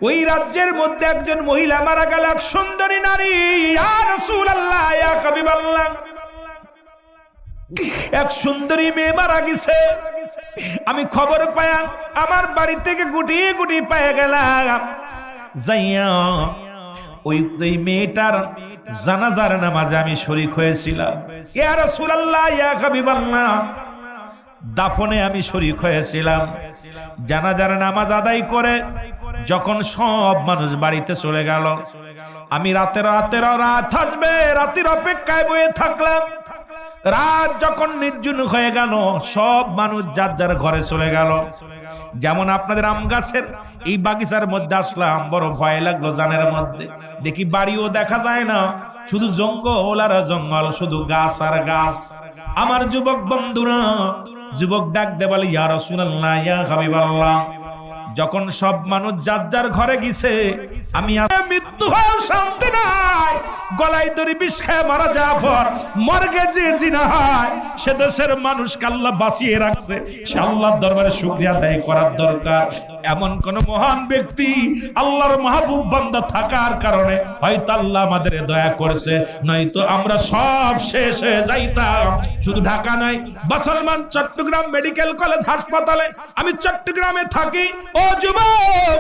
[SPEAKER 1] ওই রাজ্যের মধ্যে একজন মহিলা মারা গেল, এক সুন্দরী নারী। ইয়া রাসূলুল্লাহ, ইয়া হাবিবাল্লাহ, এক সুন্দরী মেয়ে মারা গেছে। আমি খবর পায়া আমার বাড়ি থেকে গুটি গুটি পেয়ে গেলাম, যাইয়া ওই মেয়েটার জানাজার নামাজে আমি শরীক হয়েছিলাম। ইয়া রাসূলুল্লাহ, ইয়া হাবিবাল্লাহ, দাফনে আমি শরীক হয়েছিলাম। জানাজার নামাজ আদায় করে যখন সব মানুষ বাড়িতে চলে গেল, আমি রাতের রাত আসবে রাতের অপেক্ষায় বসে থাকলাম। রাত যখন নির্জন হয়ে গেল, সব মানুষ যার যার ঘরে চলে গেল। যেমন আপনাদের আম গাছের এই বাগিচার মধ্যে আসলাম, বড় ভয় লাগলো। জানের মধ্যে দেখি বাড়িও দেখা যায় না, শুধু জঙ্গল আর জঙ্গল, শুধু গাছ আর গাছ। আমার যুবক বন্ধুরা, যুবক ডাক দে বলে, ইয়া রাসূলুল্লাহ, ইয়া হাবিবাল্লাহ, যখন সব মানুষ যার যার ঘরে গেছে, আমি মৃত্যু হয় শান্তি নাই, গলায় দড়ি বিষ খেয়ে মারা যাওয়ার পর মর্গে যে জিনা হয়, সে দেশের মানুষকে আল্লাহ বাঁচিয়ে রাখছে, সে আল্লাহর দরবারে শুকরিয়া আদায় করার দরকার। এমন কোন মহান ব্যক্তি আল্লাহর মাহবুব বান্দা থাকার কারণে হয়তো আল্লাহ আমাদের দয়া করেছে, নয়তো আমরা সব শেষ হয়ে যাইতাম। শুধু ঢাকা নয়, মুসলমান চট্টগ্রাম মেডিকেল কলেজ হাসপাতালে, আমি চট্টগ্রামে থাকি। ও যুবক,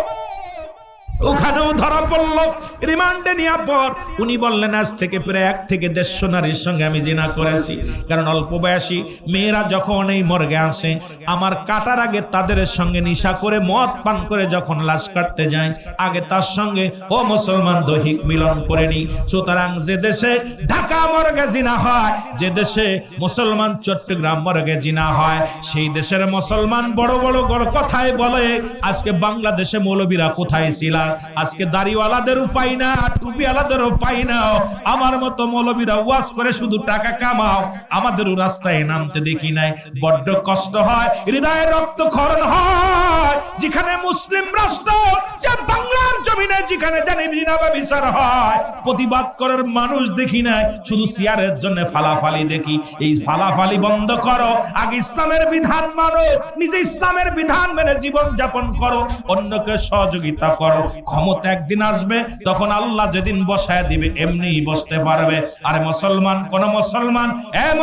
[SPEAKER 1] ওখানেও ধরা পড়লো। রিমান্ডে নেওয়ার পর উনি বললেন, আজ থেকে প্রায় 1 থেকে 150 নারীর সঙ্গে আমি জিনা করেছি। কারণ অল্প বয়সী মেয়েরা যখন এই মর্গে আসে, আমার কাটার আগে তাদের সঙ্গে নিশা করে মদ পান করে যখন লাশ কাটতে যায়, আগে তার সঙ্গে ও মুসলমান দৈহিক মিলন করে নি। সুতরাং যে দেশে ঢাকা মর্গে জিনা হয়, যে দেশে মুসলমান চট্টগ্রাম মর্গে জিনা হয়, সেই দেশের মুসলমান বড় বড় কথায় বলে, আজকে বাংলাদেশে মৌলবীরা কোথায় ছিল? আজকে দাড়িওয়ালাদের উপায় না, টুপিওয়ালাদের উপায় না। আমার মতো মৌলবীরা ওয়াজ করে শুধু টাকা কামাও, আমাদেরও রাস্তায় নামতে দেখি নাই। বড্ড কষ্ট হয়, হৃদয়ে রক্তক্ষরণ হয়। যেখানে মুসলিম রাষ্ট্র, যে বাংলার জমিনে যেখানে জানি জিনাবা বিচার হয়, প্রতিবাদ করার মানুষ দেখি নাই, শুধু চেয়ারের জন্য ফালাফালি দেখি। এই ফালাফালি বন্ধ করো, আগে ইসলামের বিধান মানো, নিজে ইসলামের বিধান মেনে জীবন যাপন করো, অন্যকে সহযোগিতা করো। ক্ষমতা একদিন আসবে, তখন আল্লাহ যেদিন বসায় দিবে এমনি বসতে পারবে। আরে মুসলমান, কোন মুসলমান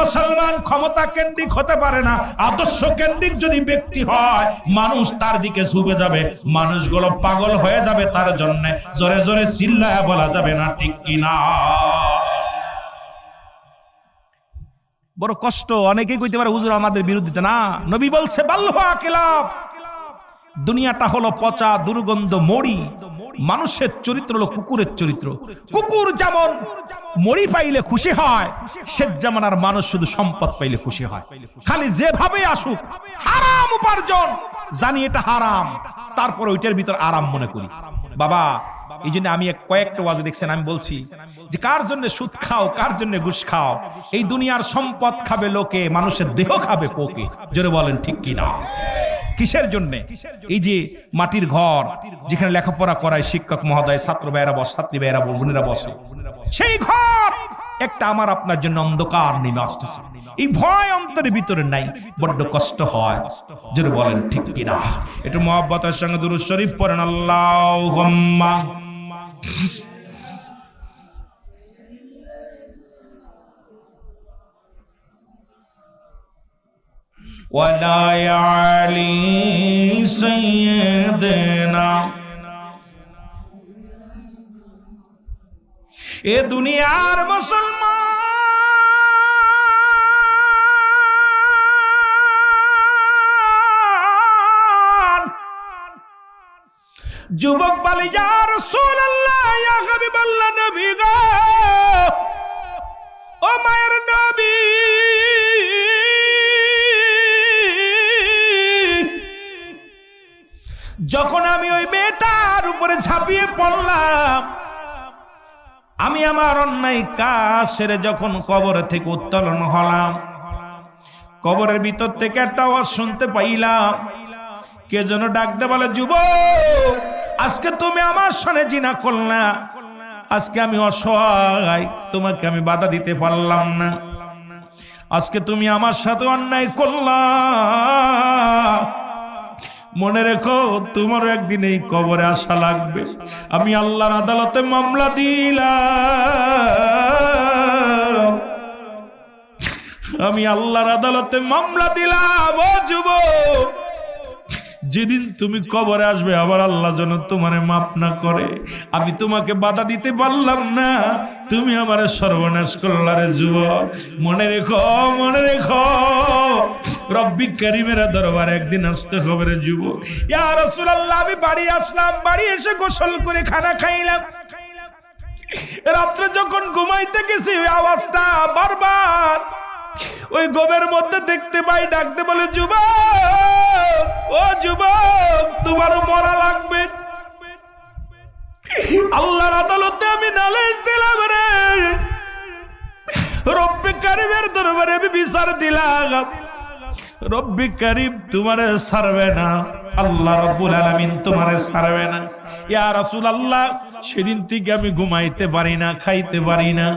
[SPEAKER 1] মুসলমান ক্ষমতা কেন্দ্রিক হতে পারে না। আদর্শ কেন্দ্রিক যদি ব্যক্তি হয়, মানুষ তার দিকে ঝুঁকে যাবে, মানুষগুলো পাগল হয়ে যাবে তার জন্য। জোরে জোরে চিল্লায় বলা যাবে না, ঠিক কিনা? বড় কষ্ট। অনেকেই কইতে পারে, হুজুর আমাদের বিরোধিতা না। নবী বলছে, বাল্লুহা কিলাফ, দুনিয়াটা হলো পচা দুর্গন্ধ মড়ি। মানুষের চরিত্র হলো কুকুরের চরিত্র। কুকুর যেমন মড়ি পাইলে খুশি হয়, শেখ জামানার মানুষ শুধু সম্পদ পাইলে খুশি হয়। খালি যেভাবে আসুক, হারাম উপার্জন, জানি এটা হারাম, তারপর ওইটার ভিতর আরাম মনে করি। বাবা, এই জন্য আমি কয়েকটা ওয়াজ দেখছেন, আমি বলছি যে কার জন্য সুদ খাও, কার জন্য ঘুষ খাও? এই দুনিয়ার সম্পদ খাবে লোকে, মানুষের দেহ খাবে পোকে। জোরে বলেন ঠিক কিনা? কিসের জন্য? এই যে মাটির ঘর, যেখানে লেখাপড়া করায় শিক্ষক মহোদয়, ছাত্র ভাইয়েরা বসে, ছাত্রী ভাইয়েরা বোনেরা বসে, সেই ঘর একটা আমার আপনার জন্য অন্ধকার নেমে আসতেছে। এই ভয় অন্তরের ভিতরে নাই, বড্ড কষ্ট হয়। জোরে বলেন ঠিক কিনা? একটু মহব্বতের সঙ্গে দুরূদ শরীফ পড়েন, আল্লাহুম্মা ওয়ালা আলি সাইয়্যিদিনা। এ দুনিয়ার মুসলমান যুবক বলে, ইয়া রাসূলুল্লাহ, ইয়া হাবিবাল্লাহ, নবী গো, ও মায়ের নবী, যখন আমি ওই মেয়েটার উপরে ঝাঁপিয়ে পড়লাম, আমি আমার অন্যায় কাজ সেরে যখন কবর থেকে উত্তোলন হলাম, কবরের ভিতর থেকে একটা আওয়াজ শুনতে পাইলাম। কে যেন ডাকতে বলে, যুবক, আজকে তুমি আমার সঙ্গে জিনা করলা, আজকে আমি অসহায়, তোমাকে আমি বাধা দিতে পারলাম না। আজকে তুমি আমার সাথে অন্যায় করলা, মনে রেখো তোমার একদিন এই কবরে আসা লাগবে। আমি আল্লাহর আদালতে মামলা দিলাম, আমি আল্লাহর আদালতে মামলা দিলাম। ও যুবক, যেদিন তুমি কবরে আসবে আবার আল্লাহ যেন তোমারে মাফ না করে। আমি তোমাকে বাধা দিতে পারলাম না, তুমি আমারে সর্বনাশ করলা রে যুবক। মনে রেখো, মনে রেখো, রব্বি কারীমের দরবারে একদিন আসতে হবে রে যুবক। ইয়া রাসূলুল্লাহ, আমি বাড়ি আসলাম, বাড়ি এসে গোসল করে খানা খাইলাম। রাত্রে যখন ঘুমাইতে গেছি ওই আওয়াজটা বারবার ওই গবের মধ্যে দেখতে পাই, ডাকতে বলে, যুবক, ও যুবক, তোমার মরা লাগবে। আল্লাহর আদালতে আমি নালিশ দিলাম রে, রব্বি কারীমের দরবারে আমি বিচার দিলাম। রব্বি কারীম তোমারে ছাড়বে না, আল্লাহ রাব্বুল আলামিন তোমারে ছাড়বে না। ইয়া রাসূলুল্লাহ, সেদিন থেকে আমি ঘুমাইতে পারি না, খাইতে পারি না,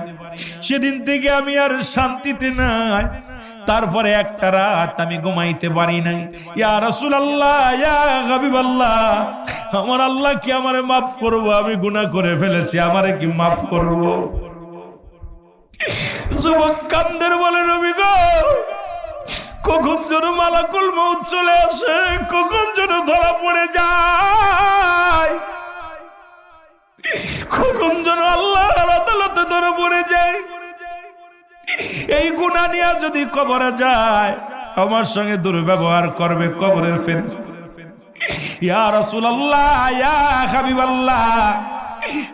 [SPEAKER 1] সেদিন থেকে আমি আর শান্তিতে নাই। তারপরে একটা রাত আমি ঘুমাইতে পারি নাই। ইয়া রাসূলুল্লাহ, ইয়া হাবিবাল্লাহ, আমার আল্লাহ কি আমারে মাফ করবো? আমি গুনাহ করে ফেলেছি, আমারে কি মাফ করবো? যুবক কান্দের বলে, নবী গো, কখন যেন মালাকুল মউত চলে আসে, কখন যেন ধরা পড়ে যায়, কখন যেন আল্লাহর আদালতে ধরা পড়ে যায়। এই গুনাহ নিয়ে যদি কবরে যায়, আমার সঙ্গে দুর্ব্যবহার করবে কবরের ফেরেশতা। ইয়া রাসূলুল্লাহ, ইয়া হাবিবাল্লাহ,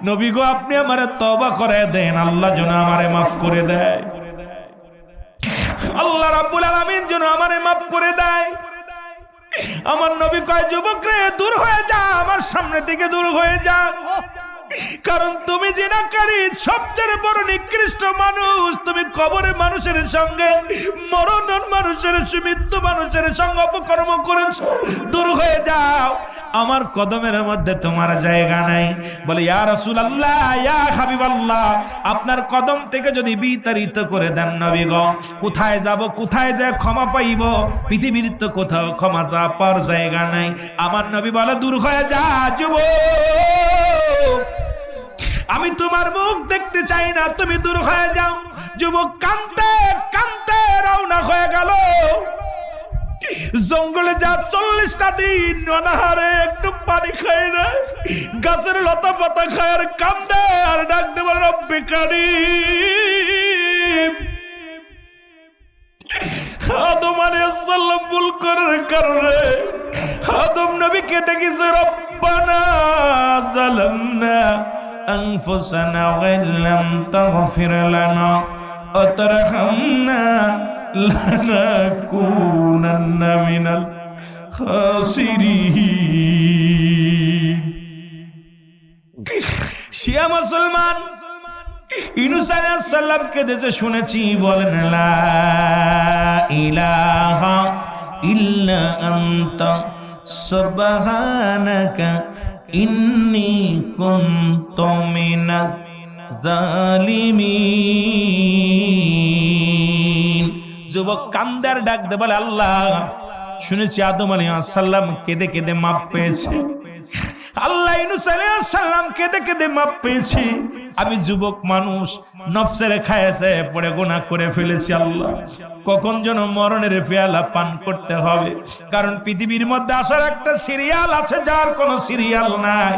[SPEAKER 1] নবী গো, আপনি আমারে তওবা করে দেন, আল্লাহ যেন আমারে মাফ করে দেয়, আল্লাহ রাব্বুল আলামিন যেন আমারে মাফ করে দেয়। আমার নবী কয়, যুবক রে, দূর হয়ে যা, আমার সামনে থেকে দূর হয়ে যা, কারণ তুমি জিনাকারী, সবচেয়ে বড় নিকৃষ্ট মানুষ। তুমি কবরে মানুষের সঙ্গে, মরণ মানুষের, মৃত্যু মানুষের সঙ্গে অপকর্ম করেছো, দূর হয়ে যাও, আমার কদমের মধ্যে তোমার জায়গা নাই। বলে, ইয়া রাসূলুল্লাহ, ইয়া হাবিবাল্লাহ, আপনার কদম থেকে যদি বিতাড়িত করে দেন নবী গো, কোথায় যাব, কোথায় যায় ক্ষমা পাইব? পৃথিবীর তো কোথাও ক্ষমা চাওয়ার জায়গা নাই। আমার নবী বলে, দূর হয়ে যা যুবক, আমি তোমার মুখ দেখতে চাই না, তুমি দূর হয়ে যাও। যুবক কাঁদতে কাঁদতে রওনা হয়ে গেল জঙ্গলে। যা 40টা দিন অনাহারে, একটু পানি খায় না, গাছের লতা পাতা খায় আর কান্দে আর ডাকতে বলে, রব্বি কারীম। আদম আলাইহিস সালাম ভুল করার কারণে আদম নবী কেঁদে গেছে, রব্বানা যালামনা আনফুসানা ওয়া ইল্লাম তাগফির লানা ওয়া তারহামনা লানাকুনান্না মিনাল খাসিরিন। শিয়া মুসলমান ইউনূস আলাইহিস সালাম কেঁদেছে শুনেছি, বলেন লা ইলাহা ইল্লা আনতা সুবহানাকা ইন্নী কুনতু মিনাজ জালিমিন। যুবক কান্দার ডাক দে, বলে, আল্লাহ, শুনেছি আদম আলাইহিস সালাম কেঁদে কেঁদে মাপ পেয়েছে, আল্লাহ ইউনূস আলাইহিস সালাম কেঁদে কেঁদে মাপ পেয়েছি। আমি যুবক মানুষ, নফসের খায়েছে পড়ে গুনাহ করে ফেলেছি। আল্লাহ, কখন যেন মরণের পেয়ালা পান করতে হবে, কারণ পৃথিবীর মধ্যে আসার একটা সিরিয়াল আছে যার কোনো সিরিয়াল নাই।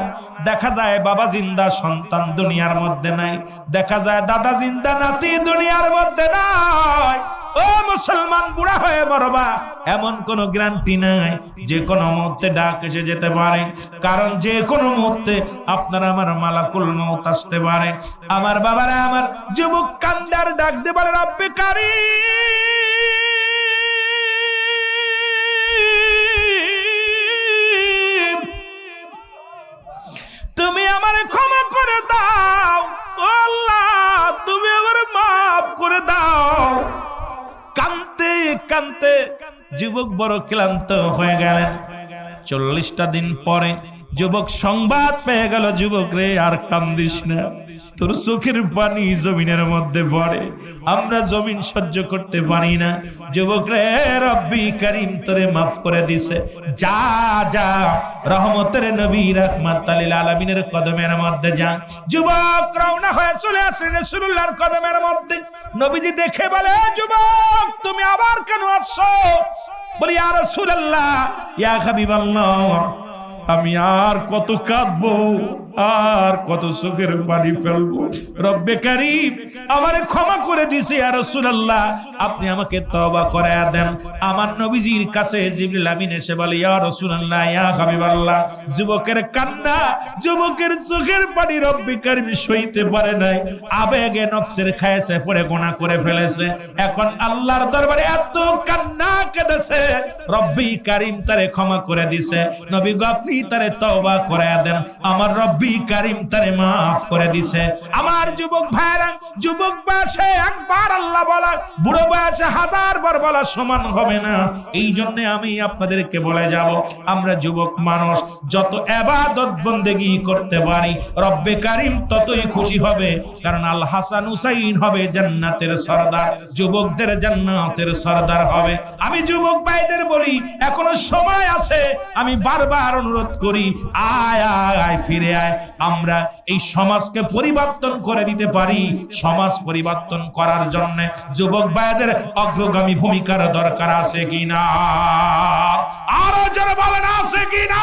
[SPEAKER 1] দেখা যায় বাবা জিন্দা, সন্তান দুনিয়ার মধ্যে নাই, দেখা যায় দাদা জিন্দা, নাতি দুনিয়ার মধ্যে নাই। ও মুসলমান, বুড়া হয়ে মরবা এমন কোন গ্যারান্টি নাই, যে কোনো মুহূর্তে ডাক এসে যেতে পারে, কারণ যে কোনো মুহূর্তে আপনার আমার মালাকুল মউত আসতে পারে। আমার বাবারা, আমার যুবক কান্দার ডাক দে, বলে, রব্বি কারীম, তুমি আমারে ক্ষমা করে দাও, ও আল্লাহ, তুমি আমারে মাফ করে দাও। কানতে কানতে যুবক বড় ক্লান্ত হয়ে গেলেন। 40টা দিন পরে যুবক সংবাদ পেয়ে গেল, যুবক রে আর কান্দিস না, তোর চোখের পানি জমিনের মধ্যে পড়ে, আমরা জমিন সহ্য করতে পারি না। যুবক রে রব্বি কারীম তোরে মাফ করে দিছে, যা যা রহমতের নবী রাহমাতাল লিল আলামিনের কদমের মধ্যে যা। যুবক রওনা হয়ে চলে আসলেন রাসূলুল্লাহর কদমের মধ্যে। নবীজি দেখে বলে, যুবক তুমি আবার কেন আসছো? বলি, ইয়া রাসূলুল্লাহ, ইয়া হাবিবাল্লাহ, আমি আর কত কাঁদবো, আর কত চোখের পানি ফেলবো। রব্বে কারীম আমারে ক্ষমা করে দিছে, ইয়া রাসূলুল্লাহ আপনি আমাকে তওবা করায়া দেন। আমার নবীজির কাছে জিবরিল আমিন এসে বলে, ইয়া রাসূলুল্লাহ, ইয়া হাবিবাল্লাহ, যুবকের কান্না, যুবকের চোখের পানি রব্বে কারীম সইতে পারে নাই, আবেগে নফসের খায়েছে পড়ে গুনাহ করে ফেলেছে। এখন আল্লাহর দরবারে এত কান্না কেঁদেছে, রব্বে কারীম তারে ক্ষমা করে দিছে। নবী গো আপনি তারে তওবা করায়া দেন, আমার রব্বি কারীম তারে মাফ করে দিছে। আমার যুবক ভাইরা, যুবক বয়সে একবার আল্লাহ বলা বুড়ো বয়সে 1000 বার বলা সমান হবে না। এই জন্য আমি আপনাদেরকে বলে যাব, আমরা যুবক মানুষ যত ইবাদত বন্দেগী করতে পারি রব্বে কারীম ততই খুশি হবে, কারণ আল হাসান হুসাইন হবে জান্নাতের সরদার, যুবকদের জান্নাতের সরদার হবে। আমি যুবক ভাইদের বলি, এখনো সময় আছে, আমি বারবার অনুরোধ করি, আয় আয় ফিরে আয়, আমরা এই সমাজকে পরিবর্তন করে দিতে পারি। সমাজ পরিবর্তন করার জন্য যুবক ভাইদের অগ্রগামী ভূমিকার দরকার আছে কিনা? আরো যারা বলেন আছে কিনা?